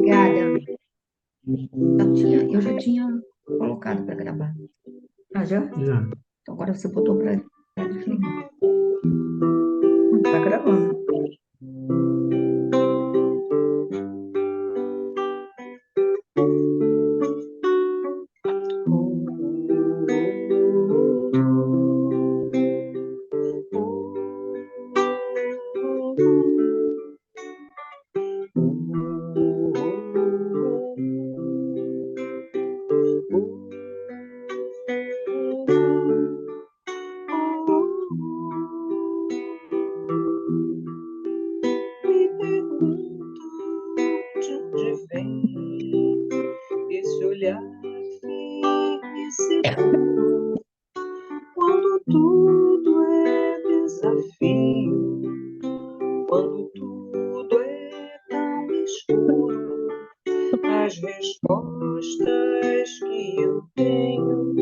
Obrigada. Eu já tinha colocado para gravar. Ah, já? Já. Então agora você botou para desligar. Tá gravando. Me pergunto de onde vem esse olhar firme e seguro, quando tudo é desafio, quando tudo é tão escuro. As respostas que eu tenho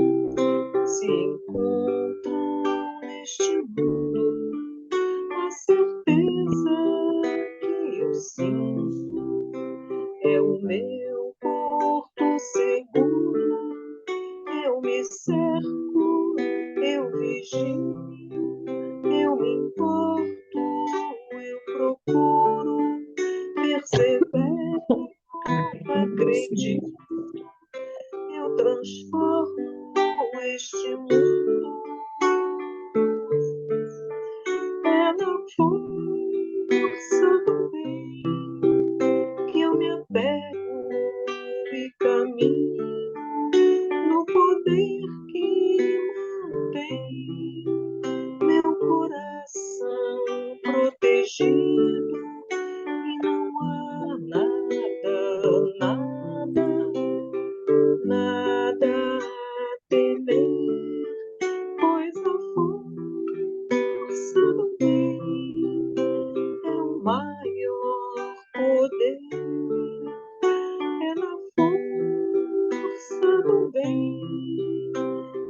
se encontram neste mundo. A certeza que eu sinto é o meu porto seguro. Eu me cerco, eu vigio, eu me importo, eu procuro, persevero, acredito, eu transformo este mundo. É na força do bem que eu me apego e caminho, no poder que mantém meu coração protegido. E não há nada, nada, nada a temer, pois a força do bem é o maior poder. É na força do bem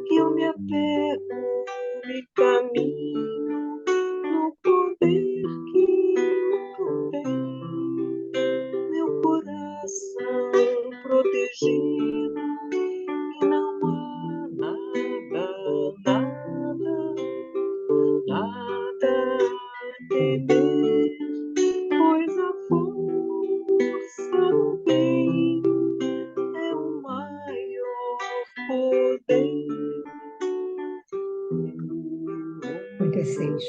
que eu me apego e caminho, no poder que mantém meu coração protegido. E não há nada, nada, nada a temer, pois a força do bem é o maior poder. 56.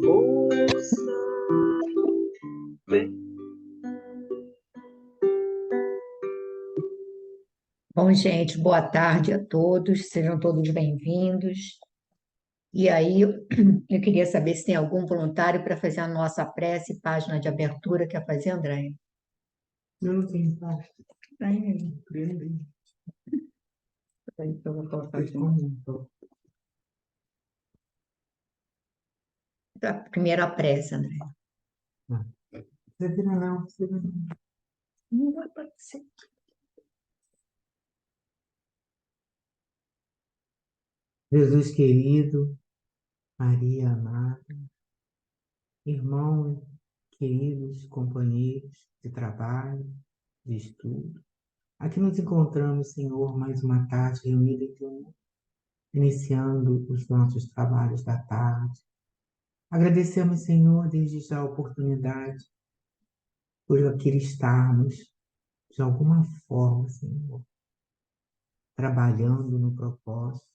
Força vem. Bom, gente, boa tarde a todos. Sejam todos bem-vindos. E aí, eu queria saber se tem algum voluntário para fazer a nossa prece, página de abertura. Quer fazer, André? Eu não tenho paz. Tem. Compreendo. Então, eu vou colocar Pois aqui. como? A primeira prece, André. Não. Você vira não, você vira não. Não vai aparecer. Jesus querido, Maria amada, irmãos queridos, companheiros de trabalho, de estudo. Aqui nos encontramos, Senhor, mais uma tarde reunida em teu nome, iniciando os nossos trabalhos da tarde. Agradecemos, Senhor, desde já a oportunidade por aqui estarmos, de alguma forma, Senhor, trabalhando no propósito.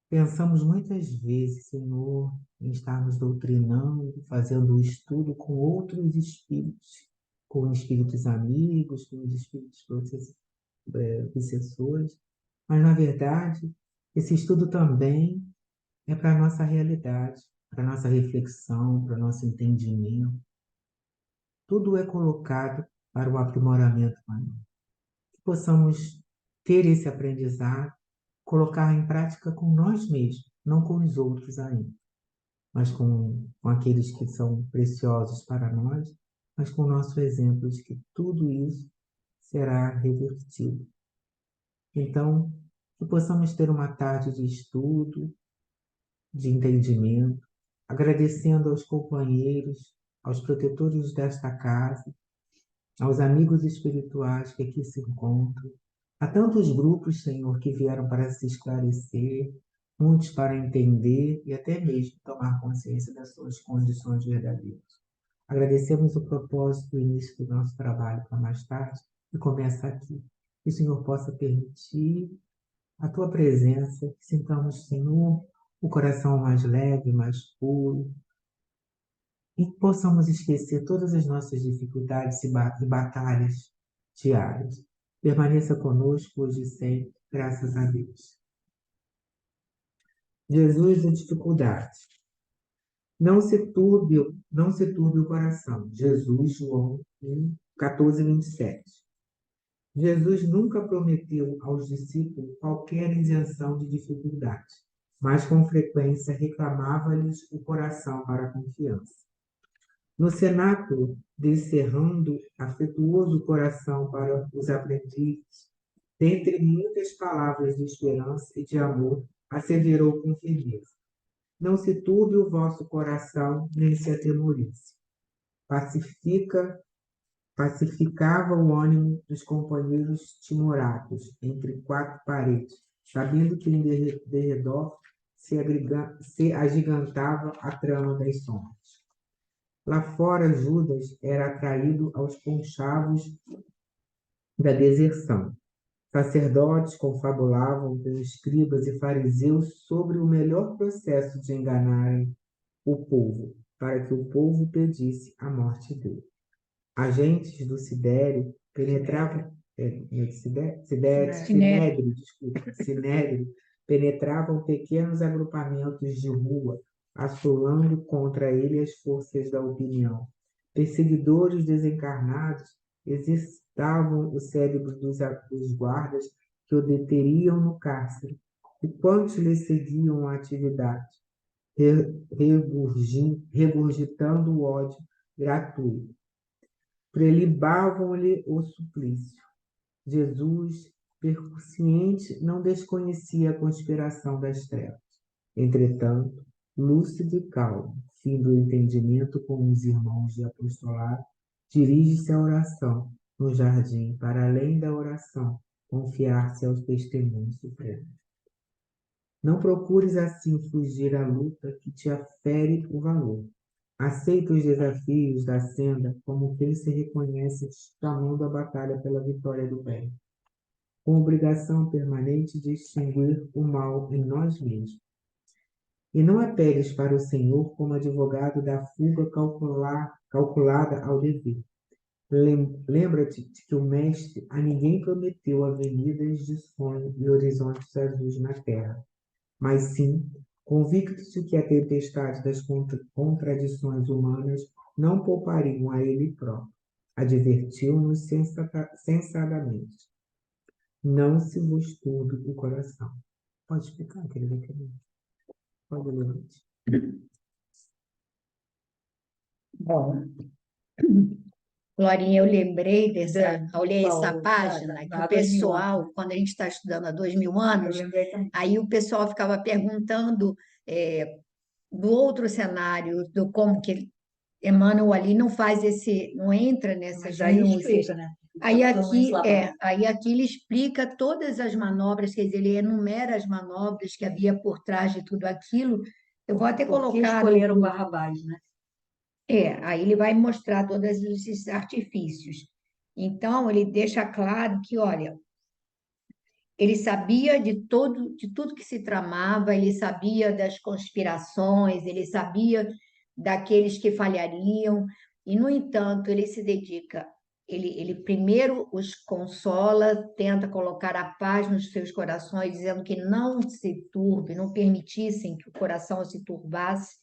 Pensamos muitas vezes, Senhor, em estarmos doutrinando, fazendo o estudo com outros espíritos, com espíritos amigos, com os espíritos obsessores, mas, na verdade, esse estudo também é para a nossa realidade, para a nossa reflexão, para o nosso entendimento. Tudo é colocado para o aprimoramento maior. Que possamos ter esse aprendizado, colocar em prática com nós mesmos, não com os outros ainda, mas com aqueles que são preciosos para nós, mas com o nosso exemplo de que tudo isso será revertido. Então, que possamos ter uma tarde de estudo, de entendimento, agradecendo aos companheiros, aos protetores desta casa, aos amigos espirituais que aqui se encontram, a tantos grupos, Senhor, que vieram para se esclarecer, muitos para entender e até mesmo tomar consciência das suas condições verdadeiras. Agradecemos o propósito do início do nosso trabalho para mais tarde e começa aqui. Que o Senhor possa permitir a tua presença, que sintamos, Senhor, o coração mais leve, mais puro, e que possamos esquecer todas as nossas dificuldades e batalhas diárias. Permaneça conosco hoje e sempre, graças a Deus. Jesus da dificuldade. Não se turbe o coração. Jesus, João 1, 14, 27. Jesus nunca prometeu aos discípulos qualquer isenção de dificuldade, mas com frequência reclamava-lhes o coração para a confiança. No cenáculo, descerrando afetuoso coração para os aprendizes, dentre muitas palavras de esperança e de amor, asseverou com firmeza: não se turbe o vosso coração, nem se atemorize. Pacificava o ânimo dos companheiros timoratos entre quatro paredes, sabendo que em derredor se agigantava a trama das sombras. Lá fora, Judas era atraído aos conchavos da deserção. Sacerdotes confabulavam com escribas e fariseus sobre o melhor processo de enganarem o povo, para que o povo pedisse a morte dele. Agentes do Sidério penetravam, Sinédrio, penetravam pequenos agrupamentos de rua, assolando contra ele as forças da opinião. Perseguidores desencarnados exercitavam o cérebro dos guardas que o deteriam no cárcere, e quantos lhe seguiam a atividade, regurgitando o ódio gratuito. Prelibavam-lhe o suplício. Jesus, percussiente, não desconhecia a conspiração das trevas. Entretanto, lúcido e calmo, fim do entendimento com os irmãos de apostolado, dirige-se à oração no jardim, para além da oração, confiar-se aos testemunhos supremos. Não procures assim fugir à luta que te afere o valor. Aceita os desafios da senda como quem se reconhece chamando a batalha pela vitória do bem, com obrigação permanente de extinguir o mal em nós mesmos. E não apeles para o Senhor como advogado da fuga calculada ao dever. Lembra-te de que o Mestre a ninguém prometeu avenidas de sonho e horizontes azuis na terra, mas sim, convicto de que a tempestade das contradições humanas não poupariam a ele próprio, advertiu-nos sensadamente: não se vos turbe o coração. Pode explicar, querida? Pode ler. Bom, Glorinha, eu lembrei ao ler essa página, que o pessoal, quando a gente está estudando há 2000 anos, aí o pessoal ficava perguntando do outro cenário, do como que Emmanuel ali não faz não entra nessas minúcias. Né? Aí aqui ele explica todas as manobras, quer dizer, ele enumera as manobras que havia por trás de tudo aquilo. Eu vou até Por que colocar escolheram Barrabás, né? aí ele vai mostrar todos esses artifícios. Então, ele deixa claro que, olha, ele sabia de tudo que se tramava, ele sabia das conspirações, ele sabia daqueles que falhariam, e, no entanto, ele se dedica, ele primeiro os consola, tenta colocar a paz nos seus corações, dizendo que não se turbe, não permitissem que o coração se turbasse,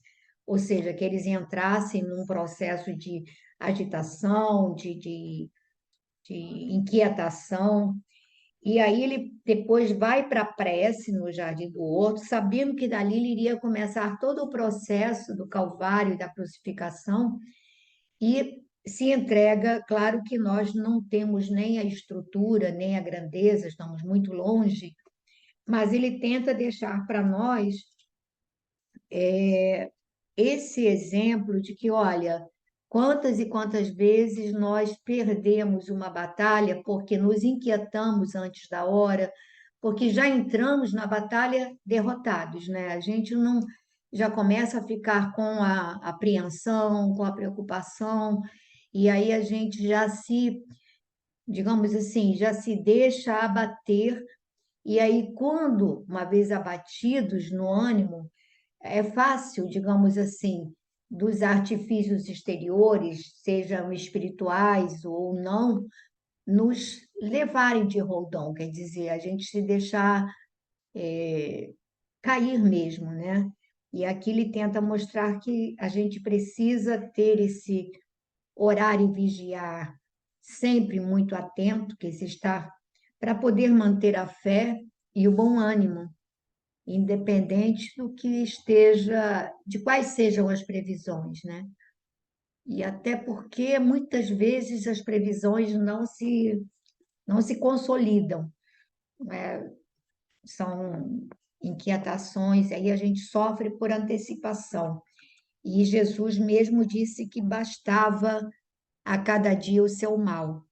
ou seja, que eles entrassem num processo de agitação, de inquietação, E aí ele depois vai para a prece no Jardim do Horto, sabendo que dali ele iria começar todo o processo do Calvário e da crucificação, e se entrega. Claro que nós não temos nem a estrutura, nem a grandeza, estamos muito longe, mas ele tenta deixar para nós esse exemplo de que, olha, quantas e quantas vezes nós perdemos uma batalha porque nos inquietamos antes da hora, porque já entramos na batalha derrotados, né? A gente não já começa a ficar com a apreensão, com a preocupação, e aí a gente já se, digamos assim, já se deixa abater, e aí quando, uma vez abatidos no ânimo, é fácil, digamos assim, dos artifícios exteriores, sejam espirituais ou não, nos levarem de roldão, quer dizer, a gente se deixar cair mesmo, né? E aqui ele tenta mostrar que a gente precisa ter esse orar e vigiar sempre muito atento, que se está para poder manter a fé e o bom ânimo, independente do que esteja, de quais sejam as previsões, né? E até porque muitas vezes as previsões não se consolidam, né? São inquietações, aí a gente sofre por antecipação. E Jesus mesmo disse que bastava a cada dia o seu mal.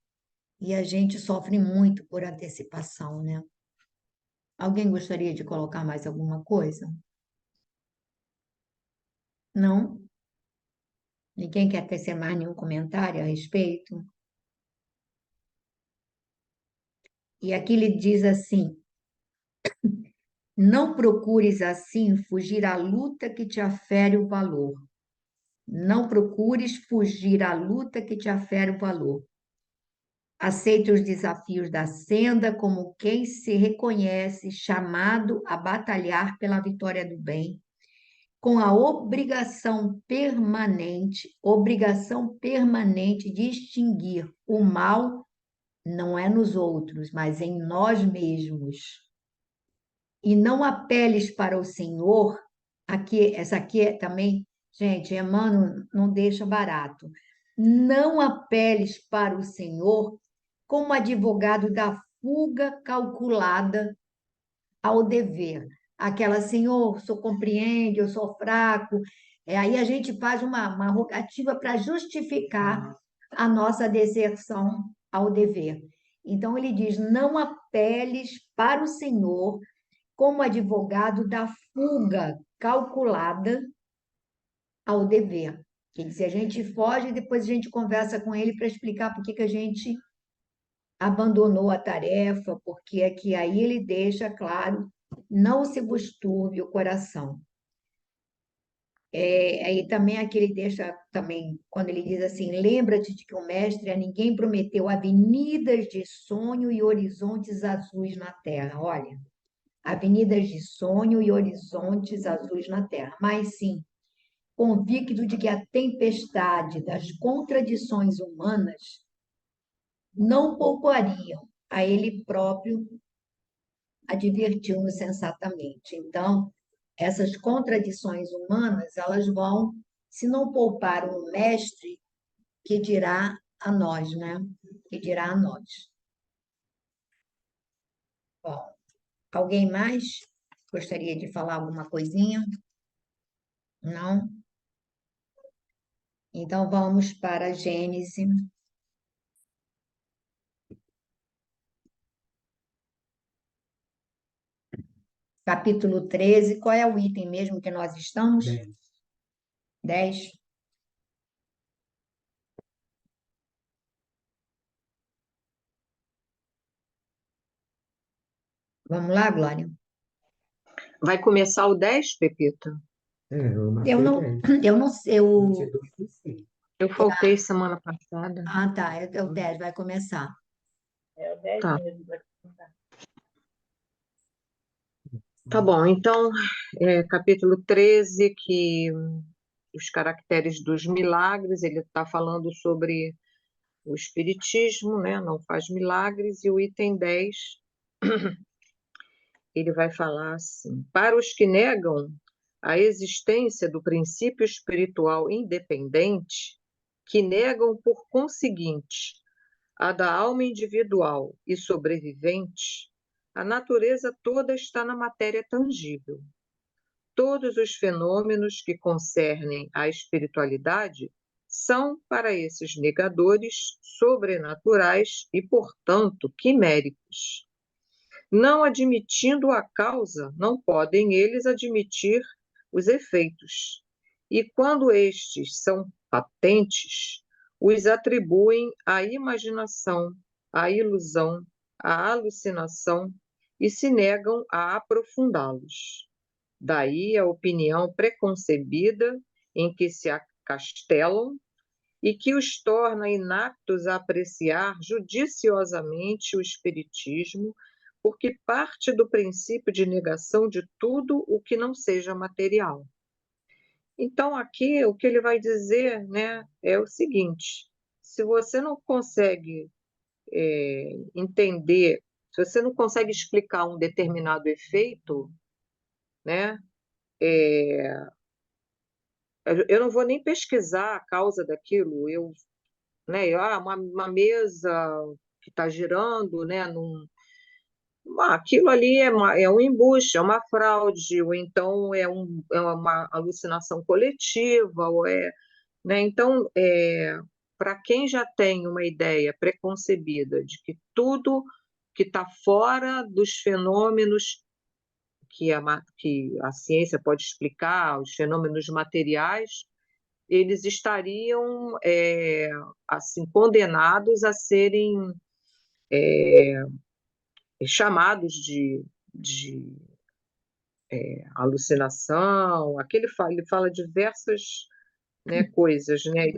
E a gente sofre muito por antecipação, né? Alguém gostaria de colocar mais alguma coisa? Não? Ninguém quer tecer mais nenhum comentário a respeito? E aqui ele diz assim: não procures assim fugir à luta que te afere o valor. Não procures fugir à luta que te afere o valor. Aceite os desafios da senda como quem se reconhece chamado a batalhar pela vitória do bem, com a obrigação permanente de extinguir o mal, não é nos outros, mas em nós mesmos. E não apeles para o Senhor, aqui, essa aqui é também, gente, Emmanuel não deixa barato. Não apeles para o Senhor como advogado da fuga calculada ao dever. Aquela, Senhor, o Senhor compreende, eu sou fraco. Aí a gente faz uma rogativa para justificar a nossa deserção ao dever. Então ele diz: não apeles para o Senhor como advogado da fuga calculada ao dever. Quer dizer, a gente foge e depois a gente conversa com ele para explicar por que que a gente abandonou a tarefa, porque é que aí ele deixa claro, não se busturbe o coração. Aí também aqui ele deixa também, quando ele diz assim, lembra-te de que o mestre a ninguém prometeu avenidas de sonho e horizontes azuis na terra. Olha, avenidas de sonho e horizontes azuis na terra, mas sim, convicto de que a tempestade das contradições humanas não poupariam a ele próprio, advertiu-nos sensatamente. Então, essas contradições humanas, elas vão, se não poupar um mestre, que dirá a nós, né? Que dirá a nós. Bom, alguém mais gostaria de falar alguma coisinha? Não? Então vamos para Gênesis, capítulo 13. Qual é o item mesmo que nós estamos? 10. 10. Vamos lá, Glória? Vai começar o 10, Pepita? Eu Eu marquei não, 10. eu não, eu, 22 e 6. Eu faltei semana passada. tá, é o 10, vai começar. Tá. Tá bom, então, capítulo 13, que os caracteres dos milagres, ele está falando sobre o espiritismo, né? Não faz milagres, e o item 10 ele vai falar assim: para os que negam a existência do princípio espiritual independente, que negam, por conseguinte, a da alma individual e sobrevivente, a natureza toda está na matéria tangível. Todos os fenômenos que concernem a espiritualidade são, para esses negadores, sobrenaturais e, portanto, quiméricos. Não admitindo a causa, não podem eles admitir os efeitos. E quando estes são patentes, os atribuem à imaginação, à ilusão, à alucinação e se negam a aprofundá-los. Daí a opinião preconcebida em que se acastelam e que os torna inaptos a apreciar judiciosamente o espiritismo, porque parte do princípio de negação de tudo o que não seja material. Então, aqui, o que ele vai dizer, né, é o seguinte: se você não consegue entender, se você não consegue explicar um determinado efeito, né, eu não vou nem pesquisar a causa daquilo, né, uma mesa que está girando, né, aquilo ali é um embuste, é uma fraude, ou então é uma alucinação coletiva, né? Então, para quem já tem uma ideia preconcebida de que tudo que está fora dos fenômenos que a ciência pode explicar, os fenômenos materiais, eles estariam assim condenados a serem chamados de alucinação. Aqui ele fala diversas, né, coisas, né,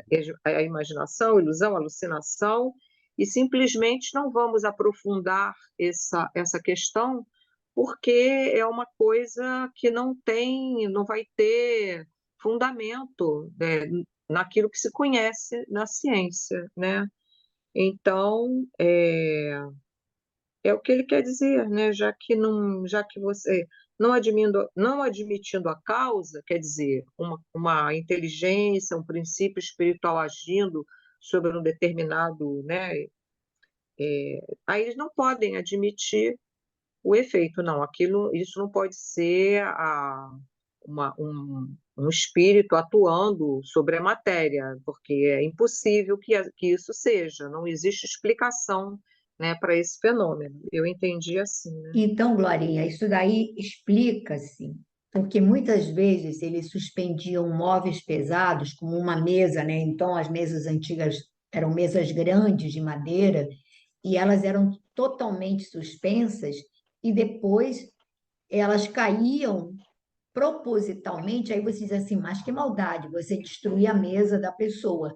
a imaginação, a ilusão, a alucinação, e simplesmente não vamos aprofundar essa questão, porque é uma coisa que não vai ter fundamento, né, naquilo que se conhece na ciência, né? Então, é o que ele quer dizer, né? Já que você não admitindo a causa, quer dizer, uma inteligência, um princípio espiritual agindo sobre um determinado, né? Aí eles não podem admitir o efeito, não. Isso não pode ser um espírito atuando sobre a matéria, porque é impossível que isso seja. Não existe explicação, né, para esse fenômeno. Eu entendi assim, né? Então, Glorinha, isso daí explica-se, porque muitas vezes eles suspendiam móveis pesados, como uma mesa, né? Então, as mesas antigas eram mesas grandes de madeira, e elas eram totalmente suspensas, e depois elas caíam propositalmente. Aí você diz assim, mas que maldade, você destruir a mesa da pessoa.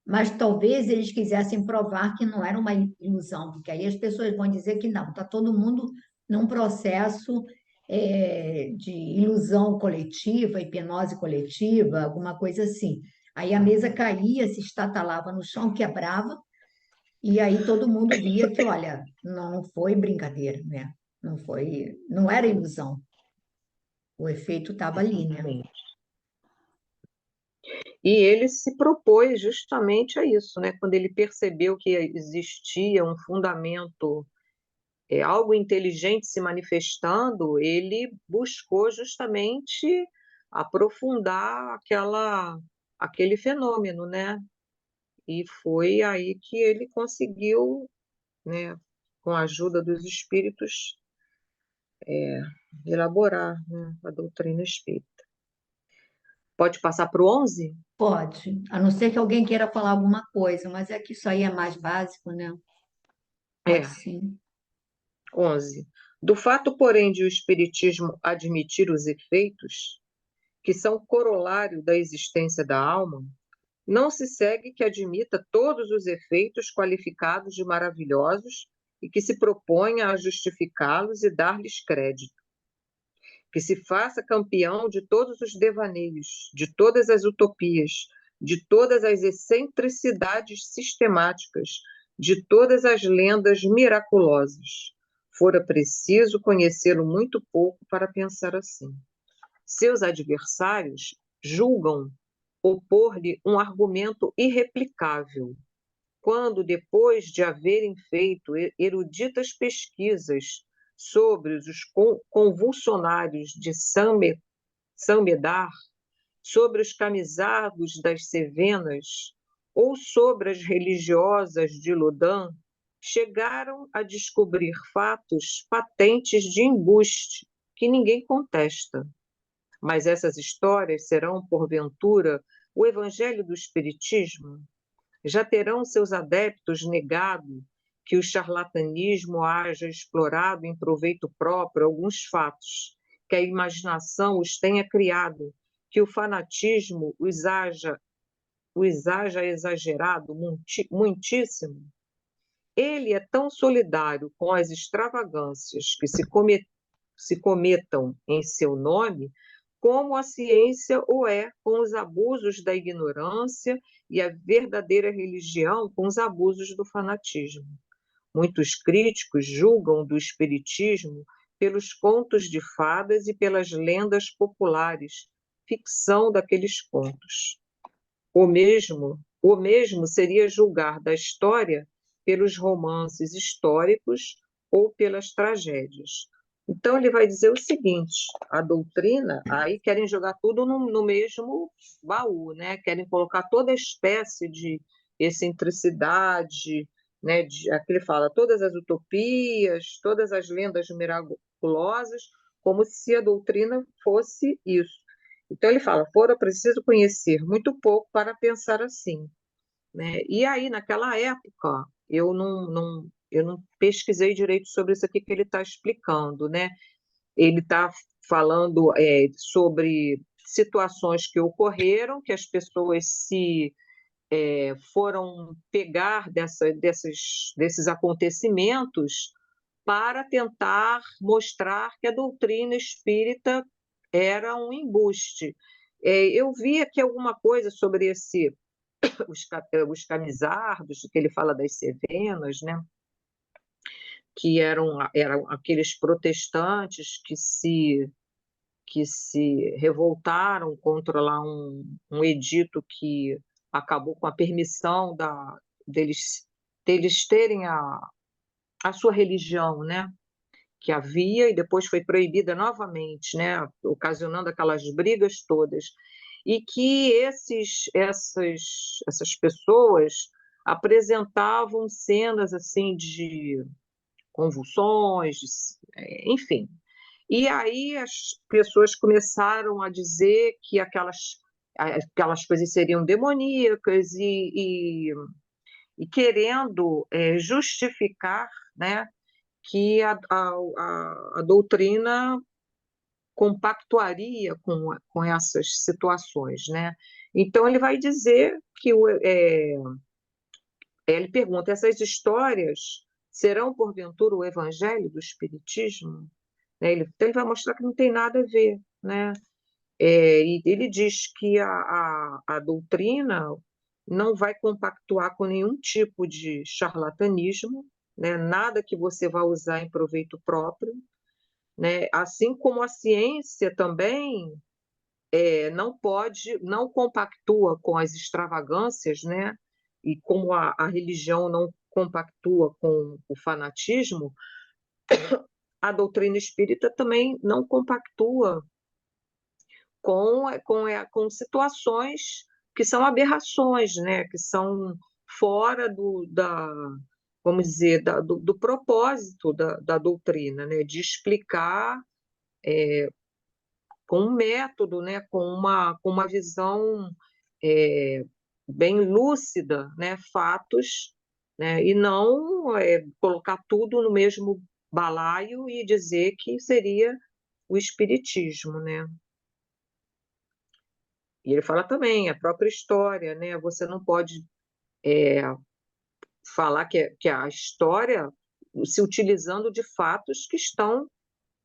Mas talvez eles quisessem provar que não era uma ilusão, porque aí as pessoas vão dizer que não, está todo mundo num processo de ilusão coletiva, hipnose coletiva, alguma coisa assim. Aí a mesa caía, se estatalava no chão, quebrava, e aí todo mundo via que, olha, não foi brincadeira, né? Não foi, não era ilusão. O efeito estava ali, né? Exatamente. E ele se propôs justamente a isso, né? Quando ele percebeu que existia um fundamento, algo inteligente se manifestando, ele buscou justamente aprofundar aquele fenômeno, né? E foi aí que ele conseguiu, né, com a ajuda dos espíritos, elaborar, né, a doutrina espírita. Pode passar para o 11? Pode, a não ser que alguém queira falar alguma coisa, mas é que isso aí é mais básico, né? Pode É, sim. 11. Do fato, porém, de o espiritismo admitir os efeitos, que são corolário da existência da alma, não se segue que admita todos os efeitos qualificados de maravilhosos e que se proponha a justificá-los e dar-lhes crédito. Que se faça campeão de todos os devaneios, de todas as utopias, de todas as excentricidades sistemáticas, de todas as lendas miraculosas. Fora preciso conhecê-lo muito pouco para pensar assim. Seus adversários julgam opor-lhe um argumento irreplicável, quando, depois de haverem feito eruditas pesquisas sobre os convulsionários de Saint-Médard, sobre os camisados das Cevenas ou sobre as religiosas de Loudun, chegaram a descobrir fatos patentes de embuste que ninguém contesta. Mas essas histórias serão, porventura, o evangelho do Espiritismo? Já terão seus adeptos negado que o charlatanismo haja explorado em proveito próprio alguns fatos, que a imaginação os tenha criado, que o fanatismo os haja exagerado muitíssimo? Ele é tão solidário com as extravagâncias que se cometam em seu nome, como a ciência o é com os abusos da ignorância e a verdadeira religião com os abusos do fanatismo. Muitos críticos julgam do espiritismo pelos contos de fadas e pelas lendas populares, ficção daqueles contos. O mesmo seria julgar da história pelos romances históricos ou pelas tragédias. Então, ele vai dizer o seguinte: a doutrina, aí querem jogar tudo no mesmo baú, né? Querem colocar toda espécie de excentricidade, né? Aqui ele fala todas as utopias, todas as lendas miraculosas, como se a doutrina fosse isso. Então, ele fala: fora preciso conhecer muito pouco para pensar assim, né? E aí, naquela época, eu não pesquisei direito sobre isso aqui que ele está explicando, né? Ele está falando sobre situações que ocorreram, que as pessoas foram pegar desses acontecimentos para tentar mostrar que a doutrina espírita era um embuste. Eu vi aqui alguma coisa sobre os camisardos, que ele fala das Cevenas, né? Que eram aqueles protestantes que se revoltaram contra lá um edito que acabou com a permissão deles terem a sua religião, né? Que havia e depois foi proibida novamente, né? Ocasionando aquelas brigas todas. E que essas pessoas apresentavam cenas assim de convulsões, enfim. E aí as pessoas começaram a dizer que aquelas coisas seriam demoníacas e querendo justificar, né, que a doutrina compactuaria com essas situações, né? Então ele vai dizer que ele pergunta: essas histórias serão porventura o evangelho do Espiritismo? Né? Então ele vai mostrar que não tem nada a ver, né? E ele diz que a doutrina não vai compactuar com nenhum tipo de charlatanismo, né? Nada que você vá usar em proveito próprio, né? Assim como a ciência também não compactua com as extravagâncias, né? E como a religião não compactua com o fanatismo, a doutrina espírita também não compactua com situações que são aberrações, né? Que são fora vamos dizer, do propósito da doutrina, né? De explicar com um método, né? Com uma visão é, bem lúcida, né? Fatos, né? E não colocar tudo no mesmo balaio e dizer que seria o espiritismo, né? E ele fala também a própria história, né? Você não pode falar que a história se utilizando de fatos que estão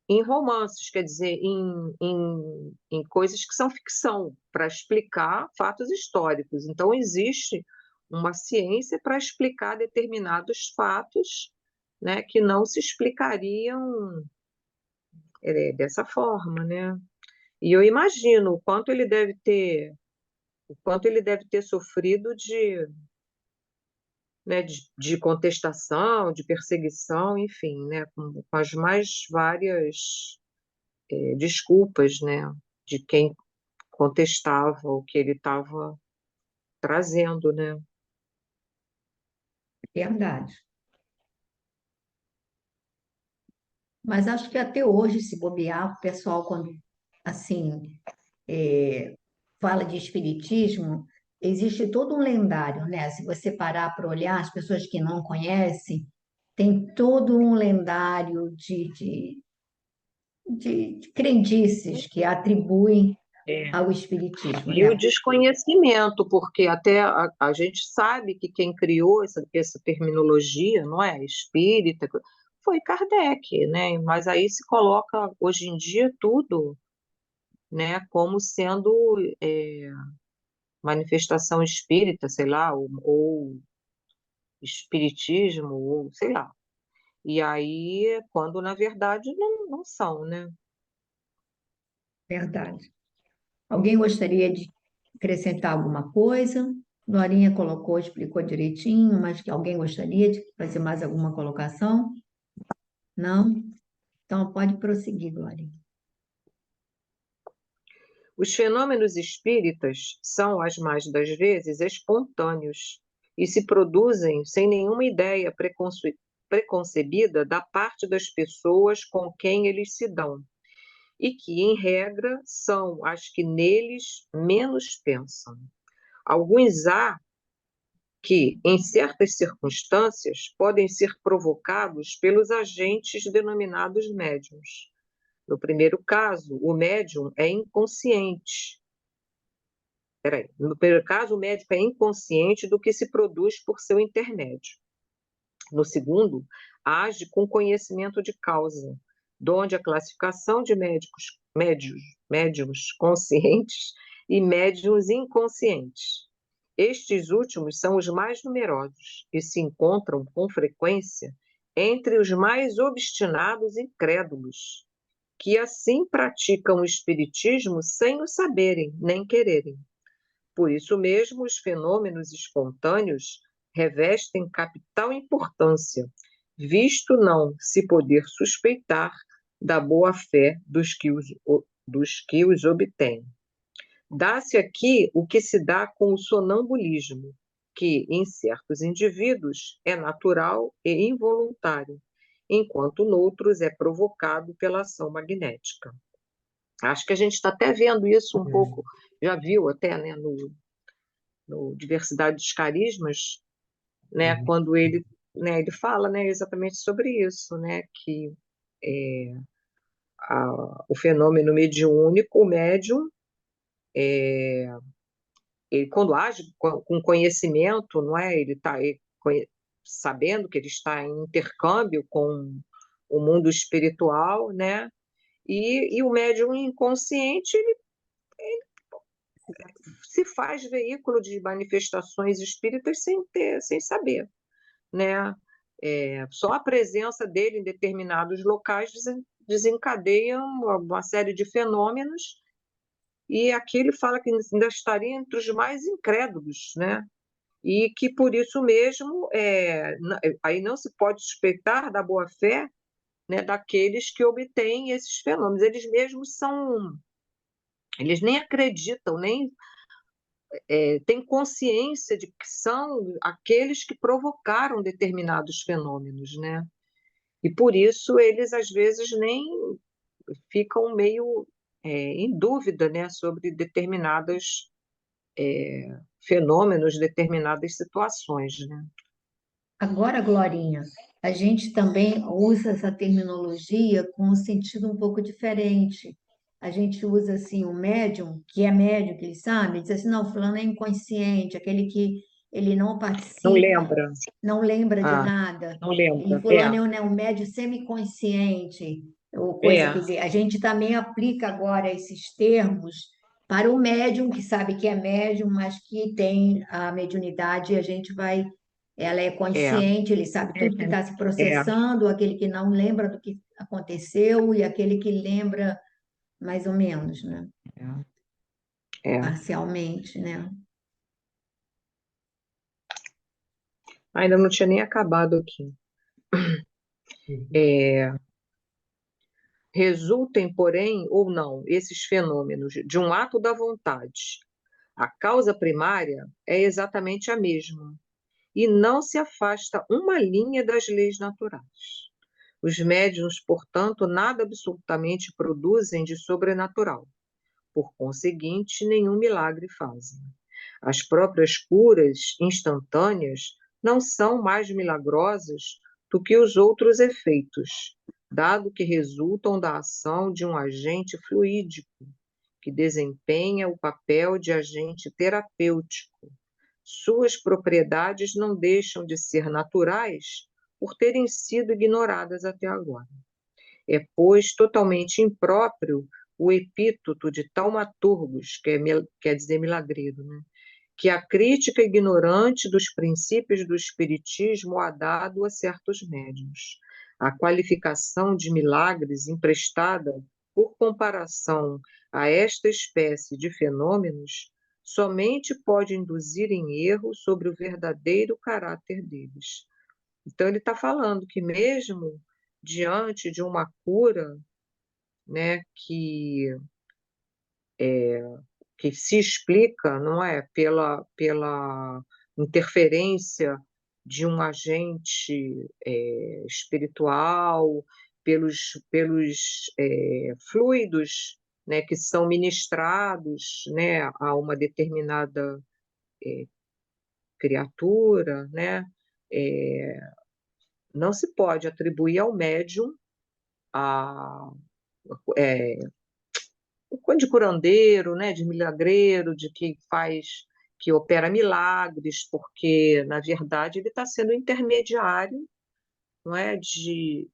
em romances, quer dizer, em coisas que são ficção, para explicar fatos históricos. Então, existe uma ciência para explicar determinados fatos, né, que não se explicariam dessa forma, né? E eu imagino o quanto ele deve ter sofrido de contestação, de perseguição, enfim, né, com as mais várias desculpas, né, de quem contestava o que ele estava trazendo, né? Verdade. Mas acho que até hoje, se bobear, o pessoal, quando assim fala de espiritismo, existe todo um lendário, né? Se você parar para olhar, as pessoas que não conhecem, tem todo um lendário de crendices que atribuem É. ao espiritismo, E o né? desconhecimento, porque até a gente sabe que quem criou essa terminologia, não é? Espírita, foi Kardec, né? Mas aí se coloca hoje em dia tudo, né, como sendo manifestação espírita, sei lá, ou espiritismo, ou sei lá. E aí, quando na verdade não são, né? Verdade. Alguém gostaria de acrescentar alguma coisa? Norinha colocou, explicou direitinho, mas que alguém gostaria de fazer mais alguma colocação? Não? Então pode prosseguir, Glória. Os fenômenos espíritas são, as mais das vezes, espontâneos e se produzem sem nenhuma ideia preconcebida da parte das pessoas com quem eles se dão, e que, em regra, são as que neles menos pensam. Alguns há que, em certas circunstâncias, podem ser provocados pelos agentes denominados médiums. No primeiro caso, o médium é inconsciente. Peraí. No primeiro caso, o médico é inconsciente do que se produz por seu intermédio. No segundo, age com conhecimento de causa, donde a classificação de médiums conscientes e médiums inconscientes. Estes últimos são os mais numerosos e se encontram com frequência entre os mais obstinados e incrédulos, que assim praticam o espiritismo sem o saberem nem quererem. Por isso mesmo, os fenômenos espontâneos revestem capital importância, visto não se poder suspeitar da boa-fé dos que os obtêm. Dá-se aqui o que se dá com o sonambulismo, que, em certos indivíduos, é natural e involuntário, enquanto noutros é provocado pela ação magnética. Acho que a gente está até vendo isso um pouco, já viu até, né, no Diversidade dos Carismas, né, quando ele fala, né, exatamente sobre isso, né, que o fenômeno mediúnico, o médium, ele quando age com conhecimento, não é, ele está sabendo que ele está em intercâmbio com o mundo espiritual, né, e o médium inconsciente ele se faz veículo de manifestações espíritas sem saber, né? Só a presença dele em determinados locais desencadeia uma série de fenômenos, e aqui ele fala que ainda estaria entre os mais incrédulos, né? E que por isso mesmo aí não se pode suspeitar da boa-fé, né, daqueles que obtêm esses fenômenos. Eles mesmos eles nem acreditam, nem têm consciência de que são aqueles que provocaram determinados fenômenos, né? E por isso eles às vezes nem ficam meio em dúvida, né, sobre determinados fenômenos, determinadas situações, né? Agora, Glorinha, a gente também usa essa terminologia com um sentido um pouco diferente. A gente usa assim o médium, que é médium, que ele sabe, diz assim, não, fulano é inconsciente, aquele que ele não Não participa, lembra? não lembra de Ah, nada. não Ele lembra. fulano é um médium semiconsciente, ou coisa, quer É, dizer, a gente também aplica agora esses termos para o médium que sabe que é médium, mas que tem a mediunidade, e a gente vai Ela é É, consciente, ele sabe tudo que está se é, processando, aquele que não lembra do que aconteceu e aquele que lembra mais ou menos, né? é. Parcialmente, né? Ainda não tinha nem acabado aqui. Uhum. É, resultem, porém, ou não, esses fenômenos de um ato da vontade. A causa primária é exatamente a mesma, e não se afasta uma linha das leis naturais. Os médiuns, portanto, nada absolutamente produzem de sobrenatural. Por conseguinte, nenhum milagre fazem. As próprias curas instantâneas não são mais milagrosas do que os outros efeitos, dado que resultam da ação de um agente fluídico, que desempenha o papel de agente terapêutico. Suas propriedades não deixam de ser naturais por terem sido ignoradas até agora. É, pois, totalmente impróprio o epíteto de taumaturgos, quer dizer milagreiro, né? Que a crítica ignorante dos princípios do espiritismo há dado a certos médiuns. A qualificação de milagres emprestada por comparação a esta espécie de fenômenos somente pode induzir em erro sobre o verdadeiro caráter deles. Então, ele está falando que mesmo diante de uma cura, né, que se explica, não é, pela interferência de um agente espiritual, pelos fluidos, né, que são ministrados, né, a uma determinada criatura, né, é, não se pode atribuir ao médium a, é, de curandeiro, né, de milagreiro, de que faz, que opera milagres, porque, na verdade, ele está sendo intermediário, não é, de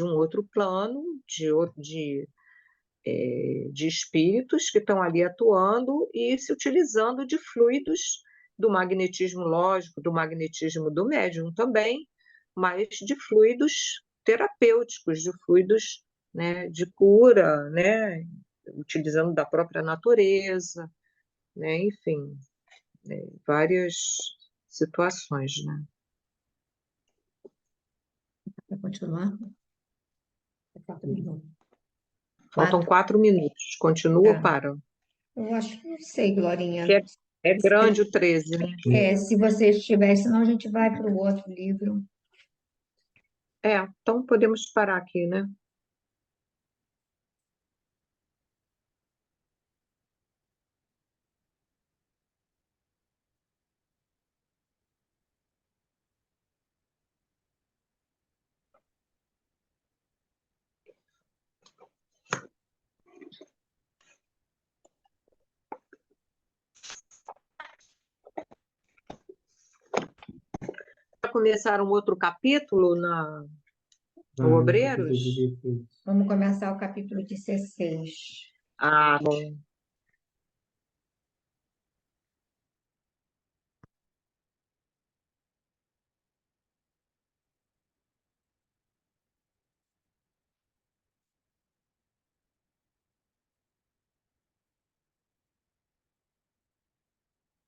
um outro plano, de espíritos que estão ali atuando e se utilizando de fluidos do magnetismo lógico, do magnetismo do médium também, mas de fluidos terapêuticos, de fluidos, né, de cura, né, utilizando da própria natureza, né, enfim, várias situações, né? Para continuar? 4 minutos. Faltam 4? 4 minutos. Continua ou Tá. para? Eu acho que não sei, Glorinha. Que é grande o 13, né? Se você estiver, senão a gente vai para o outro livro. Então podemos parar aqui, né? Para começar um outro capítulo no Vamos, capítulo Obreiros? 16. Vamos começar o capítulo 16. Ah, bom.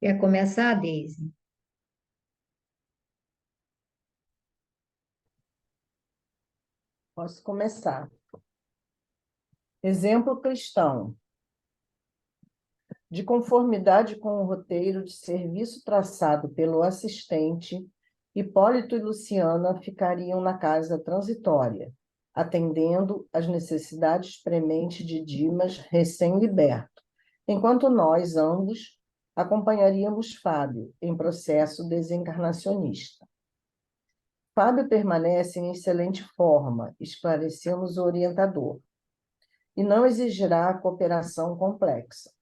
Quer começar, Deise? Posso começar. Exemplo cristão. De conformidade com o roteiro de serviço traçado pelo assistente, Hipólito e Luciana ficariam na casa transitória, atendendo às necessidades prementes de Dimas, recém-liberto, enquanto nós, ambos, acompanharíamos Fábio em processo desencarnacionista. Fábio permanece em excelente forma, esclarecemos o orientador, e não exigirá cooperação complexa.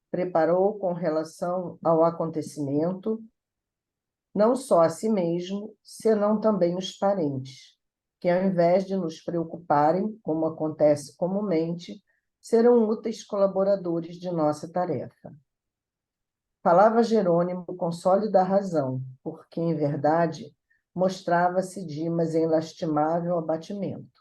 Preparou com relação ao acontecimento, não só a si mesmo, senão também os parentes, que ao invés de nos preocuparem, como acontece comumente, serão úteis colaboradores de nossa tarefa. Falava Jerônimo com sólida razão, porque, em verdade, mostrava-se Dimas em lastimável abatimento.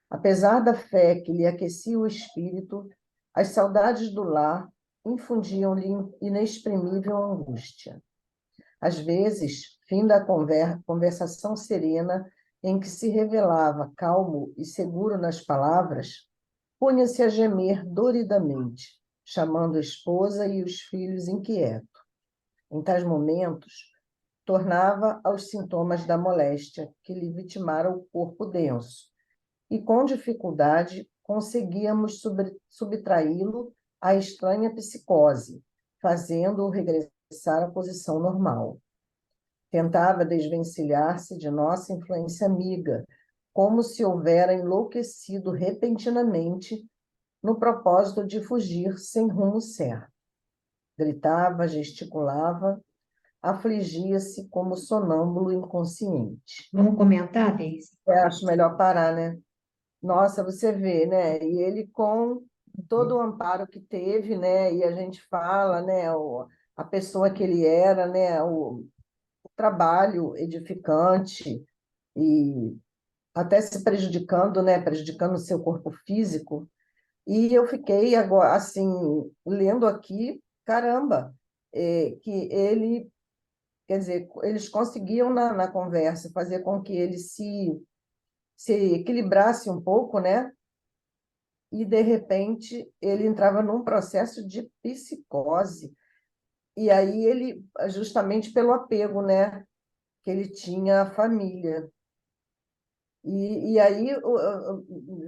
Apesar da fé que lhe aquecia o espírito, as saudades do lar infundiam-lhe inexprimível angústia. Às vezes, fim da conversação serena, em que se revelava calmo e seguro nas palavras, punha-se a gemer doridamente, chamando a esposa e os filhos inquietos. Em tais momentos, tornava aos sintomas da moléstia que lhe vitimara o corpo denso, e com dificuldade conseguíamos subtraí-lo à estranha psicose, fazendo-o regressar à posição normal. Tentava desvencilhar-se de nossa influência amiga, como se houvera enlouquecido repentinamente no propósito de fugir sem rumo certo. Gritava, gesticulava, afligia-se como sonâmbulo inconsciente. Vamos comentar, Deise? Eu acho melhor parar, né? Nossa, você vê, né? E ele com todo o amparo que teve, né? E a gente fala, né? A pessoa que ele era, né? O trabalho edificante e até se prejudicando, né? Prejudicando o seu corpo físico. E eu fiquei agora, assim, lendo aqui, caramba, que ele, quer dizer, eles conseguiam na conversa fazer com que ele se equilibrasse um pouco, né? E, de repente, ele entrava num processo de psicose. E aí ele, justamente pelo apego, né? Que ele tinha à família. E aí eu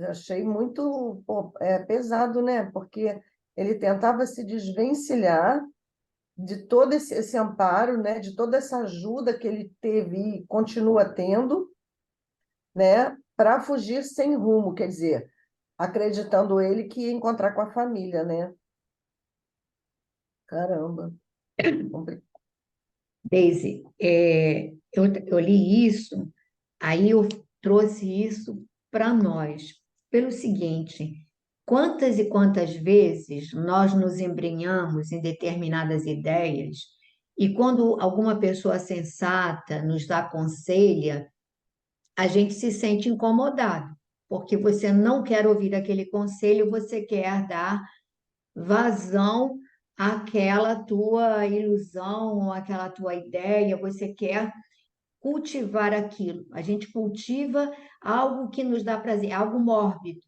achei muito pesado, né? Porque ele tentava se desvencilhar de todo esse amparo, né? De toda essa ajuda que ele teve e continua tendo, né? Para fugir sem rumo, quer dizer, acreditando ele que ia encontrar com a família, né? Caramba, complicado. Deise, eu li isso, aí eu trouxe isso para nós, pelo seguinte: quantas e quantas vezes nós nos embrenhamos em determinadas ideias, e quando alguma pessoa sensata nos aconselha, a gente se sente incomodado, porque você não quer ouvir aquele conselho, você quer dar vazão àquela tua ilusão, àquela tua ideia, você quer cultivar aquilo. A gente cultiva algo que nos dá prazer, algo mórbido.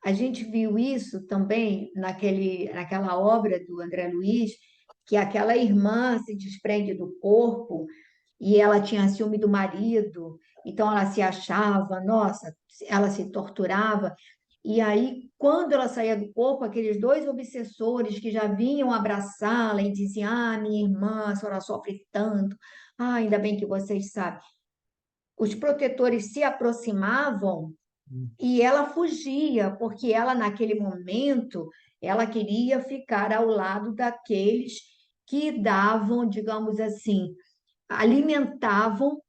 A gente viu isso também naquela obra do André Luiz, que aquela irmã se desprende do corpo e ela tinha ciúme do marido, então ela se achava, nossa, ela se torturava. E aí, quando ela saía do corpo, aqueles dois obsessores que já vinham abraçá-la e diziam: Ah, minha irmã, a senhora sofre tanto, ah, ainda bem que vocês sabem. Os protetores se aproximavam e ela fugia, porque ela, naquele momento, ela queria ficar ao lado daqueles que davam, digamos assim, alimentavam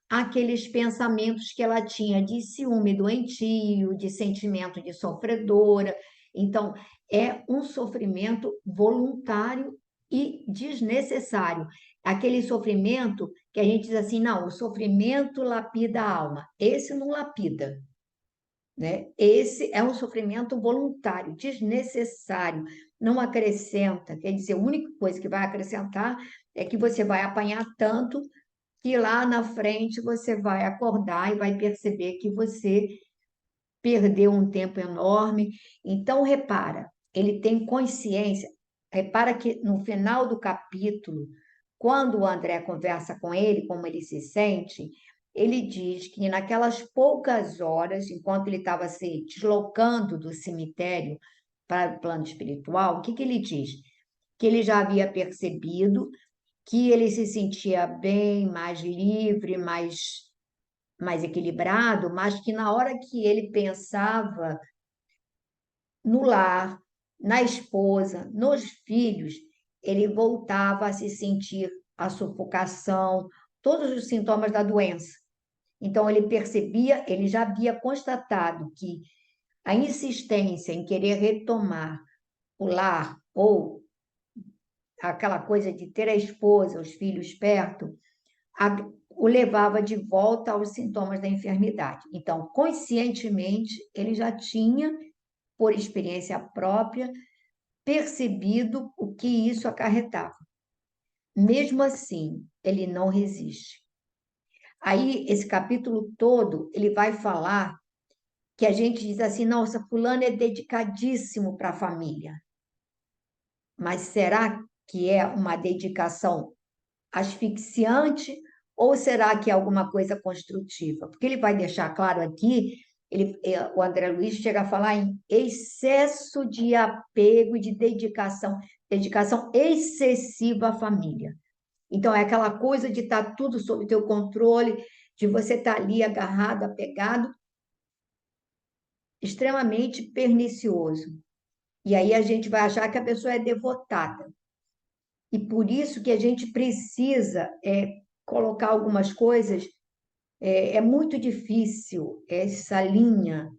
aqueles pensamentos que ela tinha de ciúme doentio, de sentimento de sofredora. Então, é um sofrimento voluntário e desnecessário. Aquele sofrimento que a gente diz assim, não, o sofrimento lapida a alma. Esse não lapida, né? Esse é um sofrimento voluntário, desnecessário, não acrescenta. Quer dizer, a única coisa que vai acrescentar é que você vai apanhar tanto que lá na frente você vai acordar e vai perceber que você perdeu um tempo enorme. Então, repara, ele tem consciência. Repara que no final do capítulo, quando o André conversa com ele, como ele se sente, ele diz que naquelas poucas horas, enquanto ele estava se deslocando do cemitério para o plano espiritual, o que que ele diz? Que ele já havia percebido que ele se sentia bem, mais livre, mais equilibrado, mas que na hora que ele pensava no lar, na esposa, nos filhos, ele voltava a se sentir a sufocação, todos os sintomas da doença. Então ele percebia, ele já havia constatado que a insistência em querer retomar o lar ou aquela coisa de ter a esposa, os filhos perto, o levava de volta aos sintomas da enfermidade. Então, conscientemente, ele já tinha, por experiência própria, percebido o que isso acarretava. Mesmo assim, ele não resiste. Aí, esse capítulo todo, ele vai falar que a gente diz assim, nossa, fulano é dedicadíssimo para a família. Mas será que é uma dedicação asfixiante ou será que é alguma coisa construtiva? Porque ele vai deixar claro aqui, o André Luiz chega a falar em excesso de apego e de dedicação, dedicação excessiva à família. Então, é aquela coisa de estar tudo sob o teu controle, de você estar ali agarrado, apegado, extremamente pernicioso. E aí a gente vai achar que a pessoa é devotada. E por isso que a gente precisa colocar algumas coisas. É muito difícil essa linha,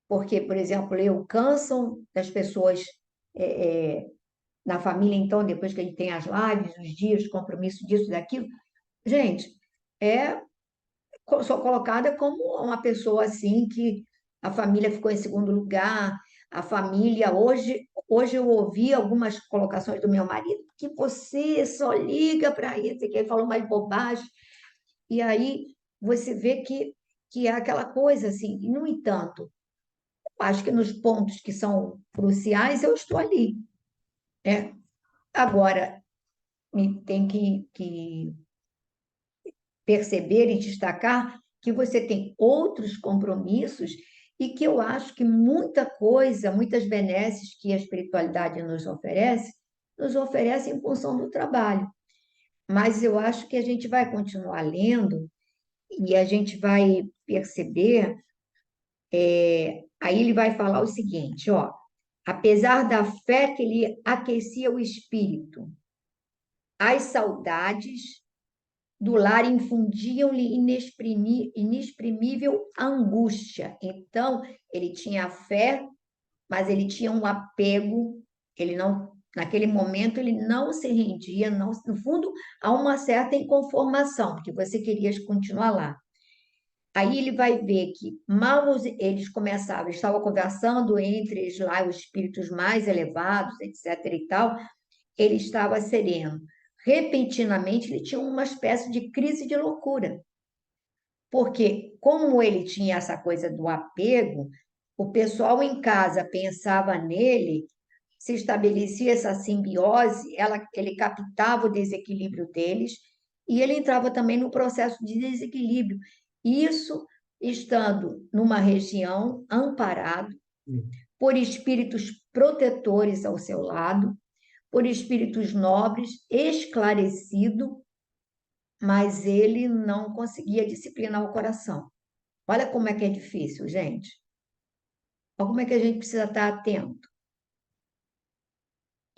porque, por exemplo, cansam das pessoas na família, então, depois que a gente tem as lives, os dias, compromisso disso, daquilo. Gente, sou colocada como uma pessoa assim que a família ficou em segundo lugar, a família hoje eu ouvi algumas colocações do meu marido que você só liga para isso, que ele falou mais bobagem, e aí você vê que é aquela coisa assim, e no entanto, acho que nos pontos que são cruciais eu estou ali, né? Agora, tem que perceber e destacar que você tem outros compromissos e que eu acho que muita coisa, muitas benesses que a espiritualidade nos oferece em função do trabalho. Mas eu acho que a gente vai continuar lendo e a gente vai perceber, aí ele vai falar o seguinte, ó, apesar da fé que ele aquecia o espírito, as saudades do lar infundiam-lhe inexprimível angústia. Então, ele tinha fé, mas ele tinha um apego, ele não, naquele momento ele não se rendia, não, no fundo, há uma certa inconformação, porque você queria continuar lá. Aí ele vai ver que mal eles começavam, eles estavam conversando entre eles lá, os espíritos mais elevados, etc. e tal, ele estava sereno. Repentinamente, ele tinha uma espécie de crise de loucura. Porque, como ele tinha essa coisa do apego, o pessoal em casa pensava nele, se estabelecia essa simbiose, ele captava o desequilíbrio deles e ele entrava também no processo de desequilíbrio. Isso estando numa região amparado por espíritos protetores ao seu lado, por espíritos nobres, esclarecido, mas ele não conseguia disciplinar o coração. Olha como é que é difícil, gente. Olha como é que a gente precisa estar atento.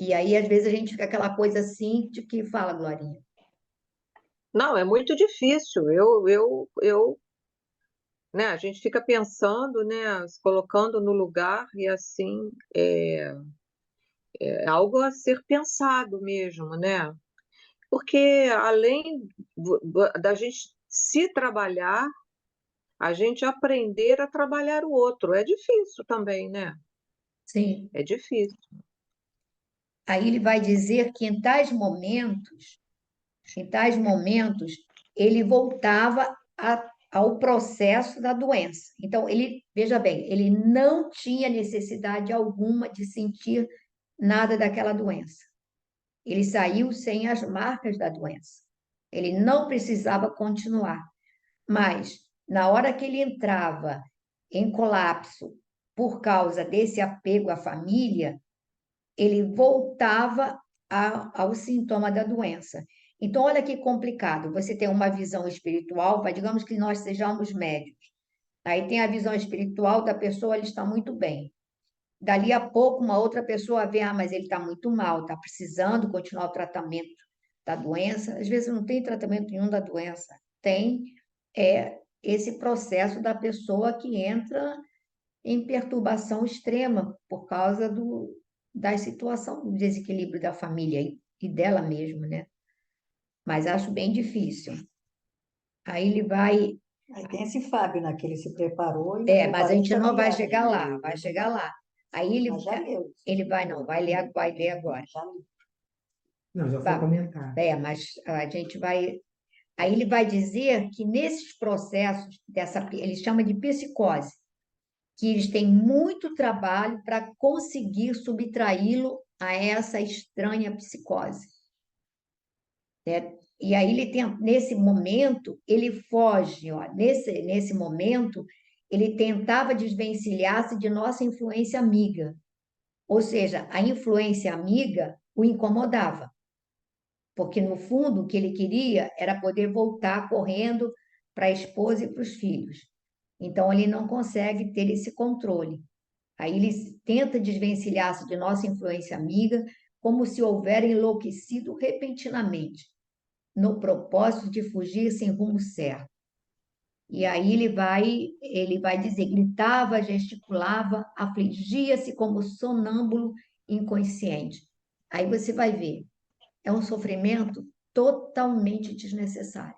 E aí, às vezes, a gente fica aquela coisa assim de que fala, Glorinha. Não, é muito difícil. Né, a gente fica pensando, né, se colocando no lugar e assim é algo a ser pensado mesmo, né? Porque além da gente se trabalhar, a gente aprender a trabalhar o outro. É difícil também, né? Sim. É difícil. Aí ele vai dizer que em tais momentos, ele voltava ao processo da doença. Então, veja bem, ele não tinha necessidade alguma de sentir nada daquela doença. Ele saiu sem as marcas da doença. Ele não precisava continuar. Mas, na hora que ele entrava em colapso por causa desse apego à família, ele voltava ao sintoma da doença. Então, olha que complicado. Você tem uma visão espiritual, digamos que nós sejamos médios. Aí tem a visão espiritual da pessoa, ele está muito bem. Dali a pouco, uma outra pessoa vê, mas ele está muito mal, está precisando continuar o tratamento da doença. Às vezes não tem tratamento nenhum da doença. Tem esse processo da pessoa que entra em perturbação extrema por causa da situação do desequilíbrio da família. e dela mesmo, né? Mas acho bem difícil. Aí ele vai. Aí tem esse Fábio, né, que ele se preparou e Mas a preparou gente não vai familiar, chegar né? lá, vai chegar lá. Aí ele, Mas já leu. ele vai, não, vai ler agora. Já li. Não, já foi Vai, comentado. mas a gente vai. Aí ele vai dizer que nesses processos ele chama de psicose, que eles têm muito trabalho para conseguir subtraí-lo a essa estranha psicose, né? E aí ele tem, nesse momento, ele foge, ó, nesse momento, ele tentava desvencilhar-se de nossa influência amiga, ou seja, a influência amiga o incomodava, porque no fundo o que ele queria era poder voltar correndo para a esposa e para os filhos. Então ele não consegue ter esse controle. Aí ele tenta desvencilhar-se de nossa influência amiga, como se houver enlouquecido repentinamente, no propósito de fugir sem rumo certo. E aí ele vai dizer, gritava, gesticulava, afligia-se como sonâmbulo inconsciente. Aí você vai ver, é um sofrimento totalmente desnecessário.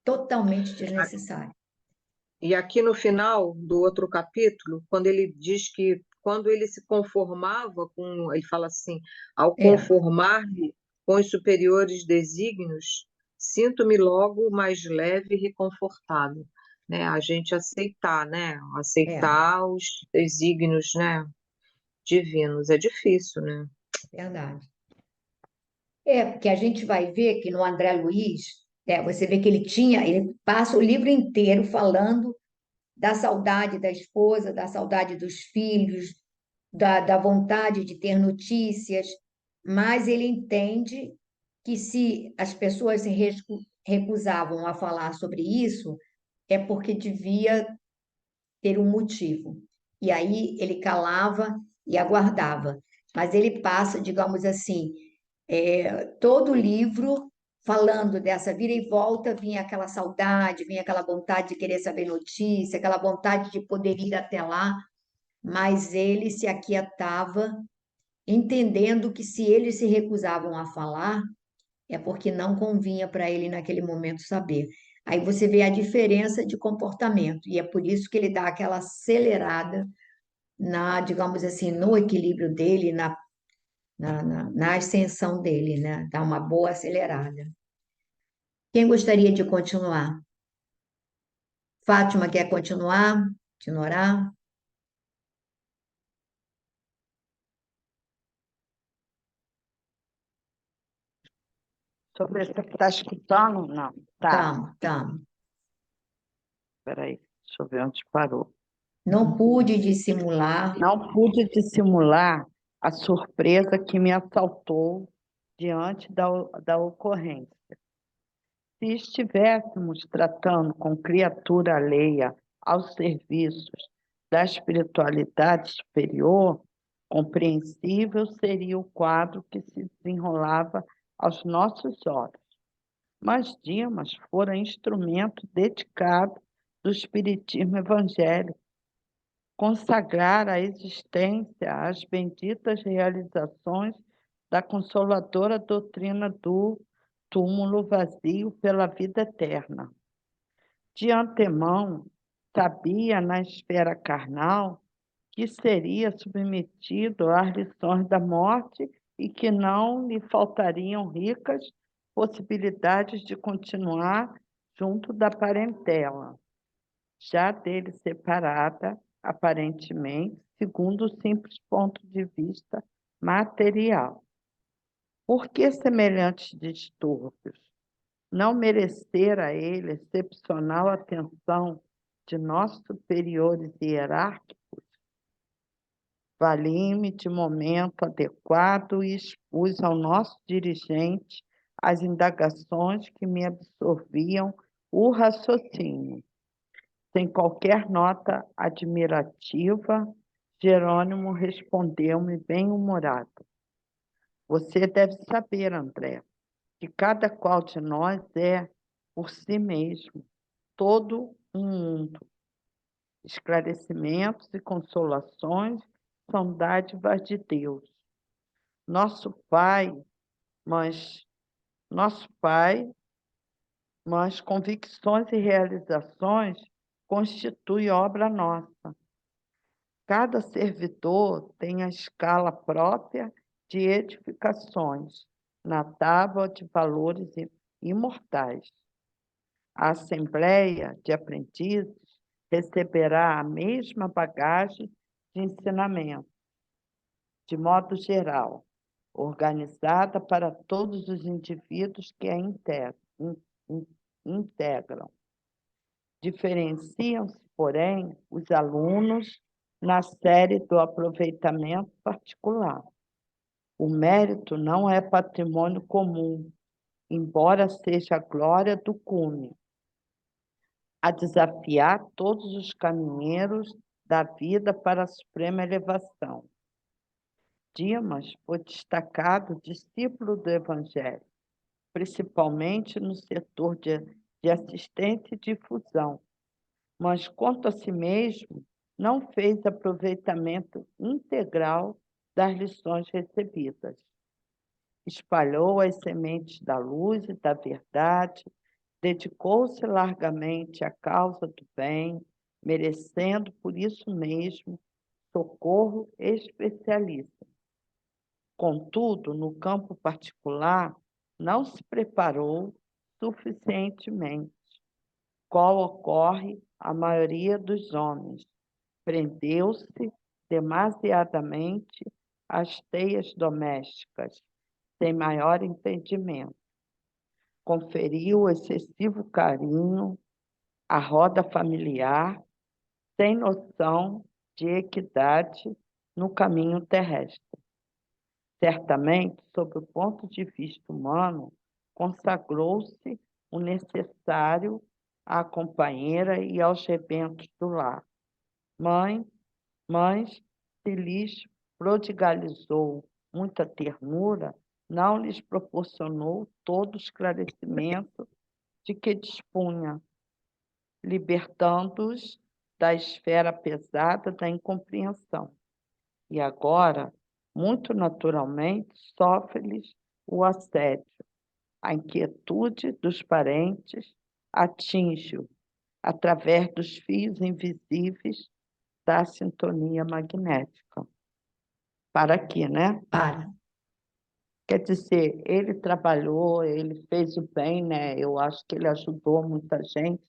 Totalmente desnecessário. E aqui no final do outro capítulo, quando ele diz que quando ele se conformava com, ele fala assim, ao É, conformar-me com os superiores desígnios, sinto-me logo mais leve e reconfortado, né? A gente aceitar, né? é, Aceitar os desígnios, né? Divinos. É difícil, né? verdade. Porque a gente vai ver que no André Luiz, você vê que ele passa o livro inteiro falando da saudade da esposa, da saudade dos filhos, da vontade de ter notícias, mas ele entende que se as pessoas se recusavam a falar sobre isso, é porque devia ter um motivo. E aí ele calava e aguardava. Mas ele passa, digamos assim, todo o livro falando dessa vira e volta, vinha aquela saudade, vinha aquela vontade de querer saber notícia, aquela vontade de poder ir até lá, mas ele se aquietava, entendendo que se eles se recusavam a falar, é porque não convinha para ele naquele momento saber. Aí você vê a diferença de comportamento, e é por isso que ele dá aquela acelerada digamos assim, no equilíbrio dele, na ascensão dele, né? Dá uma boa acelerada. Quem gostaria de continuar? Fátima quer continuar? Continuará? Sobre esse que está escutando? Não. Tá, Tamo. peraí, deixa eu ver onde parou. Não pude dissimular. Não pude dissimular a surpresa que me assaltou diante da ocorrência. Se estivéssemos tratando com criatura alheia aos serviços da espiritualidade superior, compreensível seria o quadro que se desenrolava aos nossos olhos. Mas Dimas fora instrumento dedicado do Espiritismo evangélico, consagrar a existência às benditas realizações da consoladora doutrina do túmulo vazio pela vida eterna. De antemão, sabia na esfera carnal que seria submetido às lições da morte e que não lhe faltariam ricas possibilidades de continuar junto da parentela, já dele separada, aparentemente, segundo o simples ponto de vista material. Por que semelhantes distúrbios? Não merecer a ele excepcional atenção de nossos superiores hierárquicos? Vali-me de momento adequado e expus ao nosso dirigente as indagações que me absorviam o raciocínio. Sem qualquer nota admirativa, Jerônimo respondeu-me bem-humorado. Você deve saber, André, que cada qual de nós é, por si mesmo, todo um mundo. Esclarecimentos e consolações são dádivas de Deus. Nosso Pai mas nosso Pai, mas convicções e realizações constituem obra nossa. Cada servidor tem a escala própria de edificações na tábua de valores imortais. A Assembleia de Aprendizes receberá a mesma bagagem de ensinamento, de modo geral, organizada para todos os indivíduos que a integram. Diferenciam-se, porém, os alunos na série do aproveitamento particular. O mérito não é patrimônio comum, embora seja a glória do cume, a desafiar todos os caminheiros da vida para a suprema elevação. Dimas foi destacado discípulo do Evangelho, principalmente no setor de assistência e difusão, mas, quanto a si mesmo, não fez aproveitamento integral das lições recebidas. Espalhou as sementes da luz e da verdade, dedicou-se largamente à causa do bem, merecendo, por isso mesmo, socorro especialíssimo. Contudo, no campo particular, não se preparou suficientemente, qual ocorre à maioria dos homens. Prendeu-se demasiadamente às teias domésticas, sem maior entendimento. Conferiu excessivo carinho à roda familiar, sem noção de equidade no caminho terrestre. Certamente, sob o ponto de vista humano, consagrou-se o necessário à companheira e aos rebentos do lar. Mas, se lhes prodigalizou muita ternura, não lhes proporcionou todo o esclarecimento de que dispunha, libertando-os da esfera pesada da incompreensão. E agora, muito naturalmente, sofre-lhes o assédio. A inquietude dos parentes atinge-o através dos fios invisíveis da sintonia magnética. Para aqui, né? Para. Quer dizer, ele trabalhou, ele fez o bem, né? Eu acho que ele ajudou muita gente,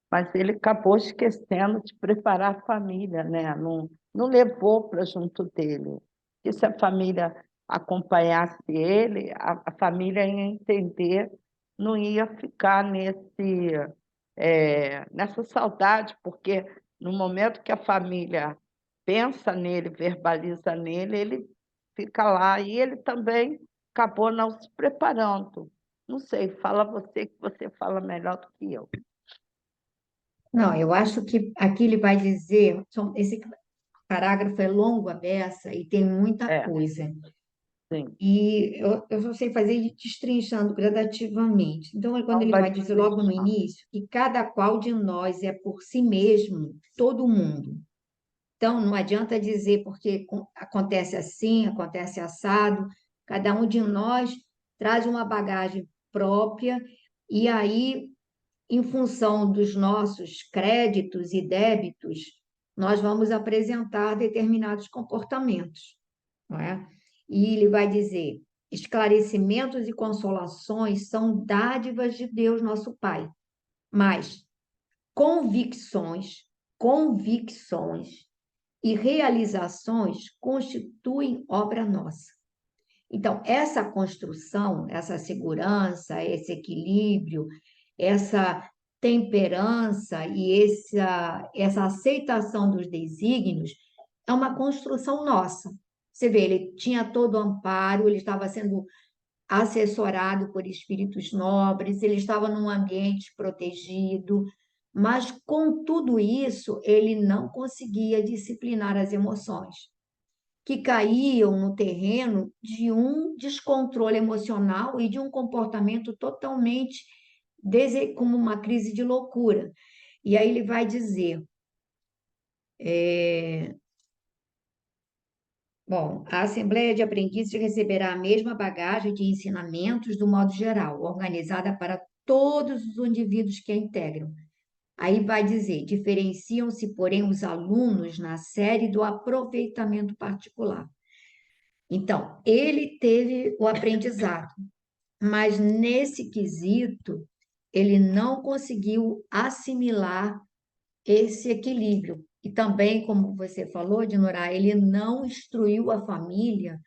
mas ele acabou esquecendo de preparar a família, né? Não levou para junto dele. E se a família acompanhasse ele, a família ia entender, não ia ficar nessa saudade, porque no momento que a família pensa nele, verbaliza nele, ele fica lá. E ele também acabou não se preparando. Não sei, fala você, que você fala melhor do que eu. Não, eu acho que aqui ele vai dizer, esse parágrafo é longo a beça e tem muita É, coisa. sim. E eu só sei fazer destrinchando gradativamente. Então, quando Então, ele vai vai dizer logo no destrinchar. início que cada qual de nós é por si mesmo, todo mundo. Então, não adianta dizer porque acontece assim, acontece assado. Cada um de nós traz uma bagagem própria e aí, em função dos nossos créditos e débitos, nós vamos apresentar determinados comportamentos, não é? E ele vai dizer: esclarecimentos e consolações são dádivas de Deus, nosso Pai, mas convicções e realizações constituem obra nossa. Então, essa construção, essa segurança, esse equilíbrio, essa temperança e essa aceitação dos desígnios é uma construção nossa. Você vê, ele tinha todo o amparo, ele estava sendo assessorado por espíritos nobres, ele estava num ambiente protegido, mas com tudo isso, ele não conseguia disciplinar as emoções, que caíam no terreno de um descontrole emocional e de um comportamento totalmente como uma crise de loucura. E aí ele vai dizer, Bom, a Assembleia de Aprendizes receberá a mesma bagagem de ensinamentos do modo geral, organizada para todos os indivíduos que a integram. Aí vai dizer, diferenciam-se, porém, os alunos na série do aproveitamento particular. Então, ele teve o aprendizado, mas nesse quesito, ele não conseguiu assimilar esse equilíbrio. E também, como você falou, Dinorá, ele não instruiu a família.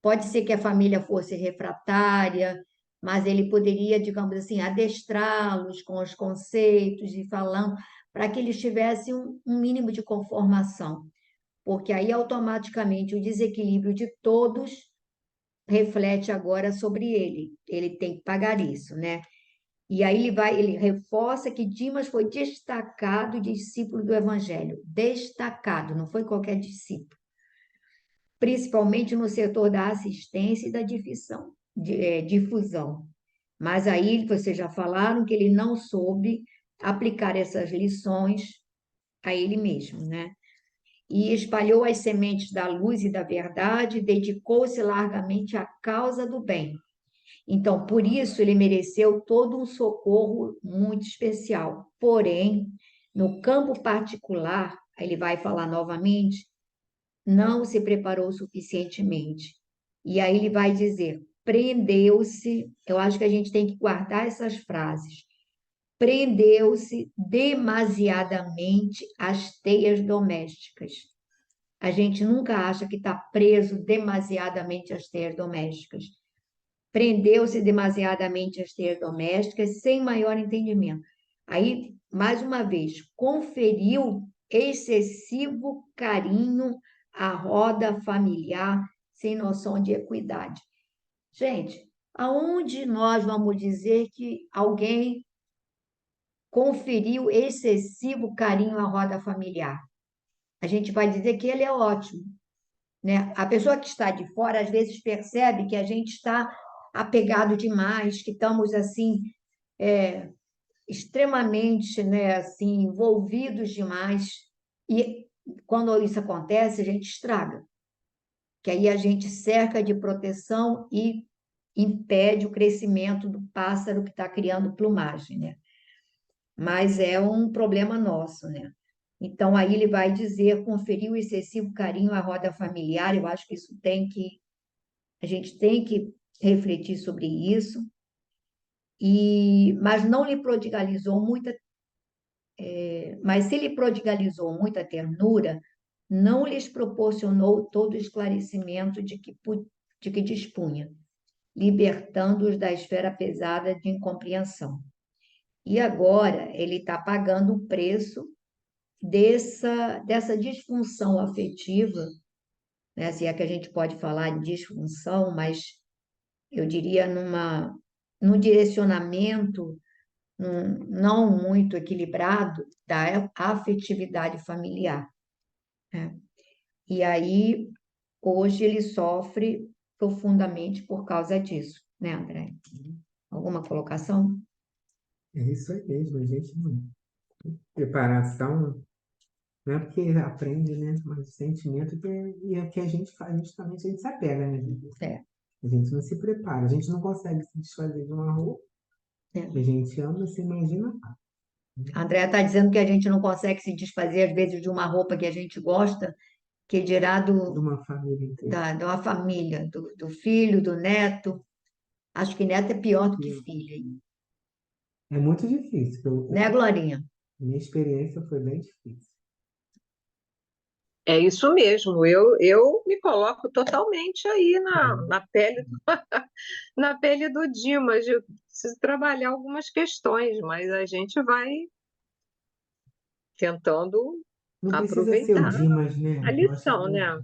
Pode ser que a família fosse refratária, mas ele poderia, digamos assim, adestrá-los com os conceitos e falando para que eles tivessem um mínimo de conformação, porque aí automaticamente o desequilíbrio de todos reflete agora sobre ele. Ele tem que pagar isso, né? E aí ele reforça que Dimas foi destacado discípulo do Evangelho, destacado, não foi qualquer discípulo, principalmente no setor da assistência e da difusão. Mas aí vocês já falaram que ele não soube aplicar essas lições a ele mesmo, né? E espalhou as sementes da luz e da verdade, dedicou-se largamente à causa do bem. Então, por isso, ele mereceu todo um socorro muito especial. Porém, no campo particular, ele vai falar novamente, não se preparou suficientemente. E aí ele vai dizer: prendeu-se, eu acho que a gente tem que guardar essas frases. Prendeu-se demasiadamente às teias domésticas. A gente nunca acha que está preso demasiadamente às teias domésticas. Prendeu-se demasiadamente às teias domésticas sem maior entendimento. Aí, mais uma vez, conferiu excessivo carinho à roda familiar sem noção de equidade. Gente, aonde nós vamos dizer que alguém conferiu excessivo carinho à roda familiar? A gente vai dizer que ele é ótimo, né? A pessoa que está de fora às vezes percebe que a gente está apegado demais, que estamos assim extremamente, né, assim envolvidos demais. E quando isso acontece, a gente estraga, que aí a gente cerca de proteção e impede o crescimento do pássaro que está criando plumagem, né? Mas é um problema nosso, né? Então, aí ele vai dizer, conferir o excessivo carinho à roda familiar, eu acho que a gente tem que refletir sobre isso, mas não lhe prodigalizou muita, mas se lhe prodigalizou muita ternura, não lhes proporcionou todo o esclarecimento de que dispunha, libertando-os da esfera pesada de incompreensão. E agora ele está pagando o preço dessa disfunção afetiva, né? Se é que a gente pode falar de disfunção, mas eu diria num direcionamento não muito equilibrado da afetividade familiar, né? E aí, hoje, ele sofre profundamente por causa disso, né, André? Alguma colocação? É isso aí mesmo, a gente não. Preparação, não é porque aprende, né? Mas o sentimento e é que a gente faz, justamente a gente se apega, né? É, A gente não se prepara, a gente não consegue se desfazer de uma roupa é. que a gente ama, você imagina. A Andrea está dizendo que a gente não consegue se desfazer, às vezes, de uma roupa que a gente gosta, que dirá De uma família inteira. de uma família, do filho, do neto. Acho que neto é pior do que filho, hein? É muito difícil. Né, Glorinha? Minha experiência foi bem difícil. É isso mesmo, eu me coloco totalmente aí na pele, na pele do Dimas. Eu preciso trabalhar algumas questões, mas a gente vai tentando Não precisa ser o aproveitar Dimas, né? a Eu acho lição, né?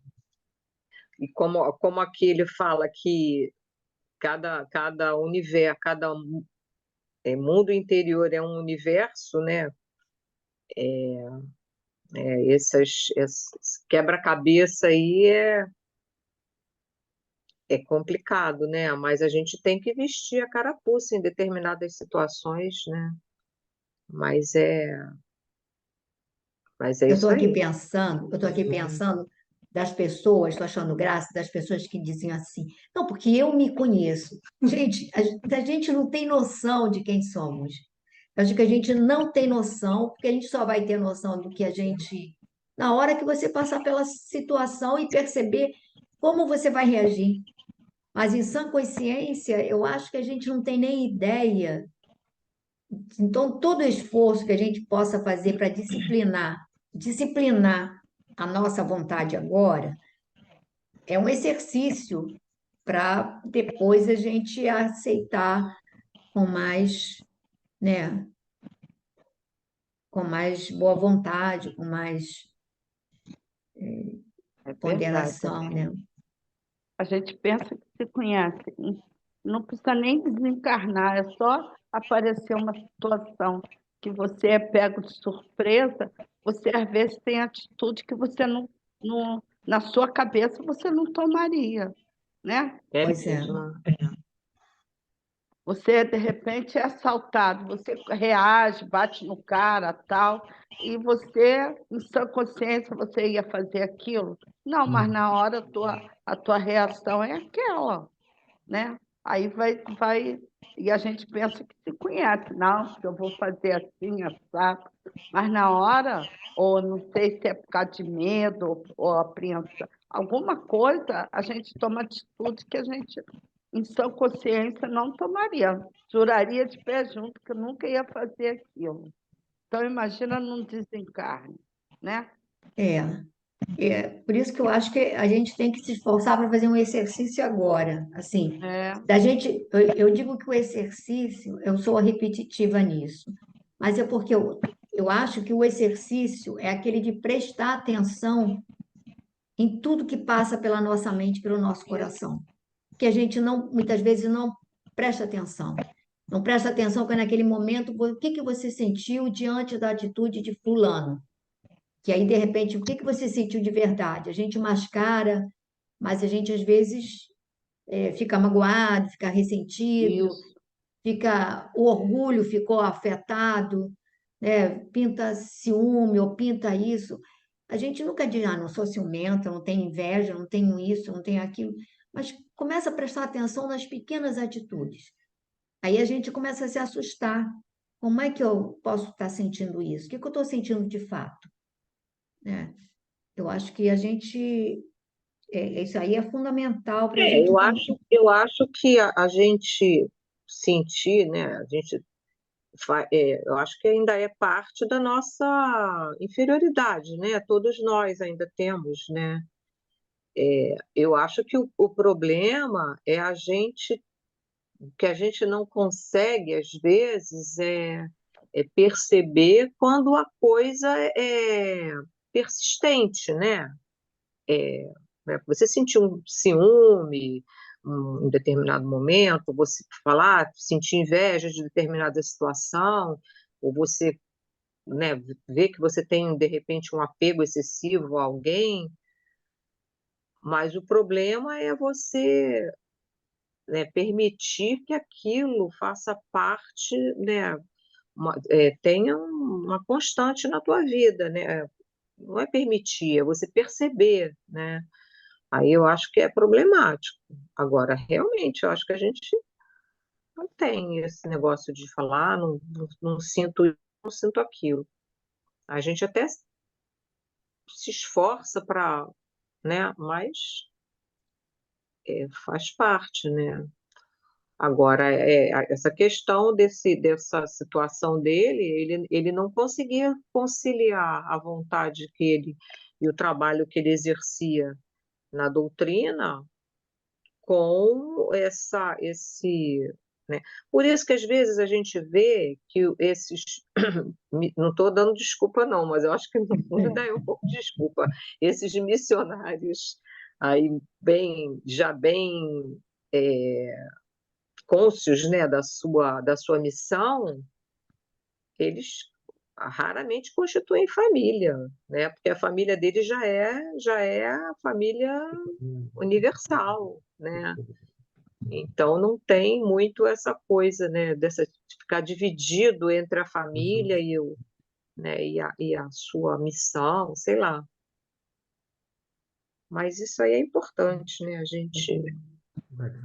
E como aqui ele fala que cada universo, mundo interior é um universo, né? Esses quebra-cabeça aí é complicado, né? Mas a gente tem que vestir a carapuça em determinadas situações, né? Mas é, mas é Eu estou isso aqui aí. pensando, eu estou aqui pensando das pessoas, estou achando graça, das pessoas que dizem assim, não, porque eu me conheço. Gente, a gente não tem noção de quem somos. Eu acho que a gente não tem noção, porque a gente só vai ter noção do que a gente, na hora que você passar pela situação e perceber como você vai reagir. Mas em sã consciência, eu acho que a gente não tem nem ideia. Então, todo esforço que a gente possa fazer para disciplinar a nossa vontade agora, é um exercício para depois a gente aceitar com mais, né, com mais boa vontade, com mais É verdade. ponderação, né? A gente pensa que se conhece, não precisa nem desencarnar, é só aparecer uma situação que você é pego de surpresa, você às vezes tem atitude que você na sua cabeça você não tomaria, né? É Pois é. mesmo. Você, de repente, é assaltado, você reage, bate no cara, tal, e você, em sua consciência, você ia fazer aquilo? Não, mas na hora a tua reação é aquela, né? Aí e a gente pensa que se conhece, não, que eu vou fazer assim, assado, mas na hora, ou não sei se é por causa de medo ou apreensão, alguma coisa, a gente toma atitude que a gente, em sua consciência, não tomaria. Juraria de pé junto que eu nunca ia fazer aquilo. Então, imagina num desencarne, né? É. Por isso que eu acho que a gente tem que se esforçar para fazer um exercício agora. Assim, É, da gente, eu digo que o exercício, eu sou repetitiva nisso, mas é porque eu acho que o exercício é aquele de prestar atenção em tudo que passa pela nossa mente, pelo nosso coração, que a gente não, muitas vezes não presta atenção. Não presta atenção que naquele momento, o que que você sentiu diante da atitude de fulano? Que aí, de repente, o que que você sentiu de verdade? A gente mascara, mas a gente, às vezes, fica magoado, fica ressentido, isso. o orgulho ficou afetado, né? Pinta ciúme ou pinta isso. A gente nunca diz, não sou ciumenta, não tenho inveja, não tenho isso, não tenho aquilo, mas começa a prestar atenção nas pequenas atitudes. Aí a gente começa a se assustar. Como é que eu posso estar sentindo isso? O que que eu estou sentindo de fato? Né? Eu acho que isso aí é fundamental para a gente Eu acho que a gente sentir, né? A gente eu acho que ainda é parte da nossa inferioridade, né? Todos nós ainda temos, né? Eu acho que o problema é que a gente não consegue, às vezes, é perceber quando a coisa é persistente, né? Né? Você sentir um ciúme em determinado momento, você falar, sentir inveja de determinada situação, ou você, né, ver que você tem, de repente, um apego excessivo a alguém, mas o problema é você, né, permitir que aquilo faça parte, né, tenha uma constante na tua vida, né? Não é permitir, é você perceber, né? Aí eu acho que é problemático. Agora, realmente, eu acho que a gente não tem esse negócio de falar, não sinto isso, não sinto aquilo. A gente até se esforça para, né? Mas faz parte, né? Agora, essa questão dessa situação dele, ele não conseguia conciliar a vontade que ele e o trabalho que ele exercia na doutrina com né? Por isso que às vezes a gente vê que não estou dando desculpa não, mas eu acho que no fundo ainda é um pouco de desculpa, esses missionários aí já bem cônscios, né, da sua missão, eles raramente constituem família, né? Porque a família deles já é a família universal, né? Então não tem muito essa coisa, né, de ficar dividido entre a família né, e a sua missão, sei lá. Mas isso aí é importante, né? A gente.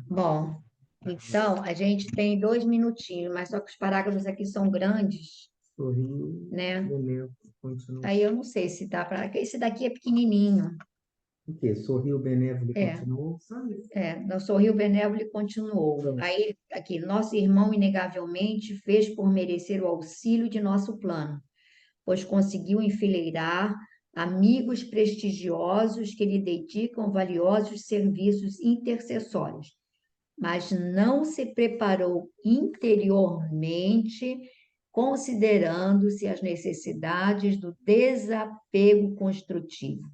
Bom, então a gente tem 2 minutinhos, mas só que os parágrafos aqui são grandes, Sorriu, né? Benévolo continuou. Aí eu não sei se dá para. Esse daqui é pequenininho. O quê? Sorriu, Benévolo e É. continuou? Só isso. Não sorriu benévolo e continuou. Pronto. Aí, aqui, nosso irmão inegavelmente fez por merecer o auxílio de nosso plano, pois conseguiu enfileirar amigos prestigiosos que lhe dedicam valiosos serviços intercessórios, mas não se preparou interiormente, considerando-se as necessidades do desapego construtivo.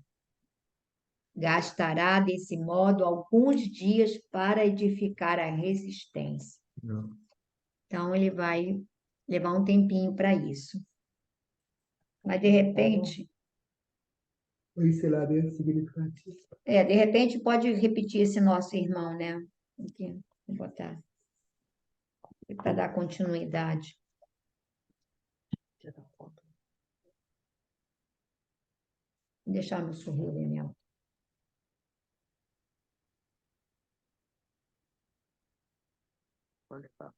Gastará, desse modo, alguns dias para edificar a resistência. Não. Então, ele vai levar um tempinho para isso. Mas, de repente, O ensinamento significativo. de repente pode repetir esse nosso irmão, né? Aqui, vou botar. Para dar continuidade. Vou deixar no sorriso, Daniel. Olha só.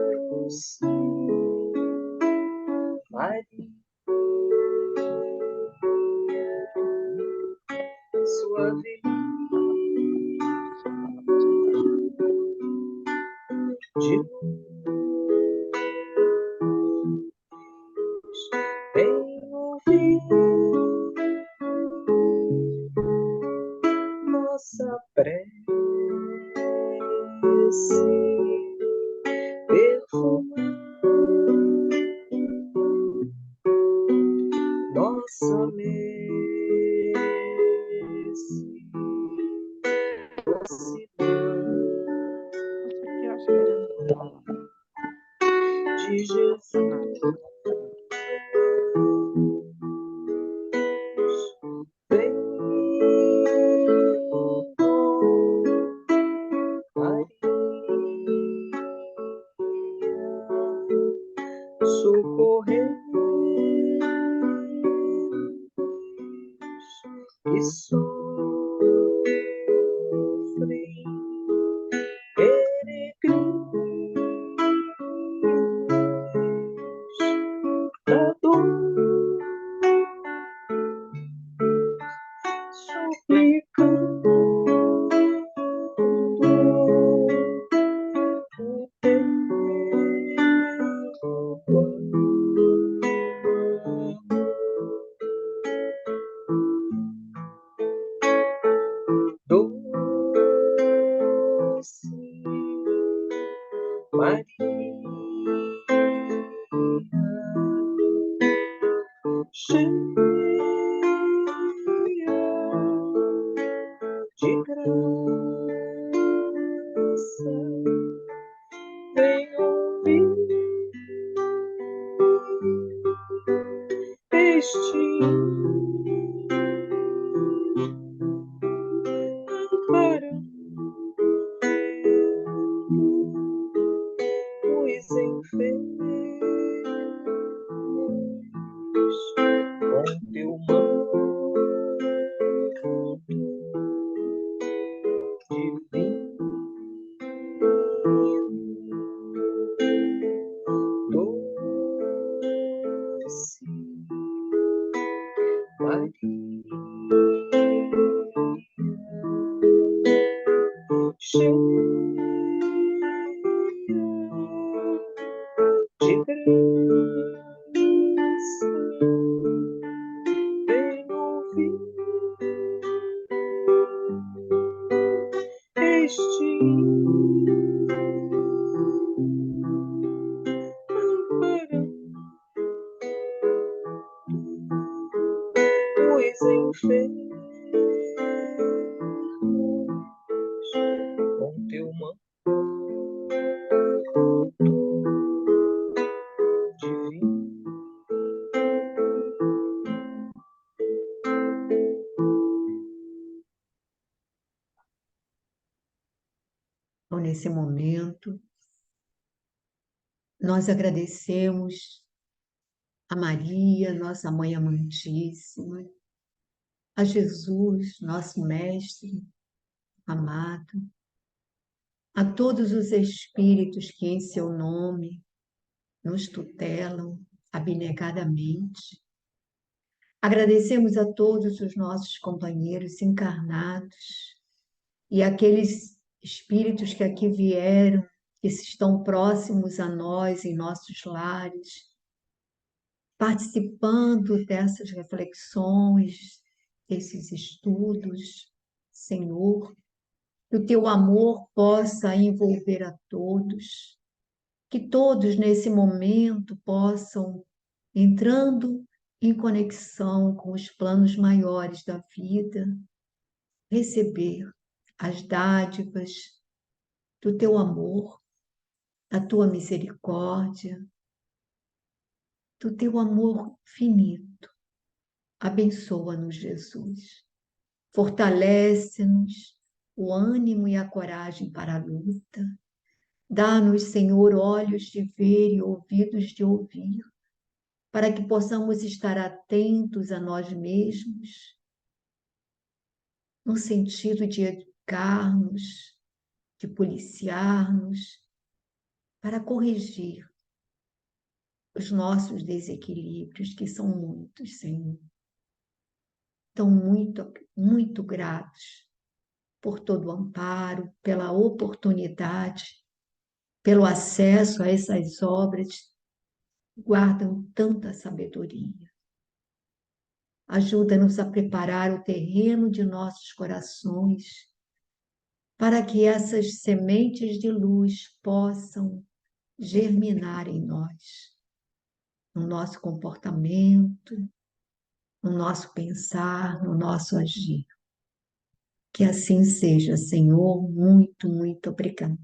Doce Maria, suave de luz, vem ouvir nossa prece, perfumar nossa messe, Isso aqui eu acho que era no dólar. de Jesus, vem Maria, socorrer que sofrem, peregrinos da dor, suplicando o teu doce Maria, cheia de graça, vem ouvir este amparando os enfermos com teu manto divino, doce Maria, cheia de graça, vem fez com teu manto divino. Então, nesse momento, nós agradecemos a Maria, nossa Mãe amantíssima, a Jesus, nosso Mestre amado, a todos os espíritos que em seu nome nos tutelam abnegadamente. Agradecemos a todos os nossos companheiros encarnados e aqueles espíritos que aqui vieram, que estão próximos a nós em nossos lares, participando dessas reflexões, desses estudos. Senhor, que o teu amor possa envolver a todos, que todos nesse momento possam, entrando em conexão com os planos maiores da vida, receber as dádivas do teu amor, da tua misericórdia, do teu amor finito. Abençoa-nos, Jesus. Fortalece-nos o ânimo e a coragem para a luta. Dá-nos, Senhor, olhos de ver e ouvidos de ouvir, para que possamos estar atentos a nós mesmos, no sentido de educar-nos, de policiar-nos, para corrigir os nossos desequilíbrios, que são muitos, Senhor. Então, muito gratos por todo o amparo, pela oportunidade, pelo acesso a essas obras, guardam tanta sabedoria. Ajuda-nos a preparar o terreno de nossos corações, para que essas sementes de luz possam germinar em nós, no nosso comportamento, no nosso pensar, no nosso agir. Que assim seja, Senhor. Muito, muito obrigada.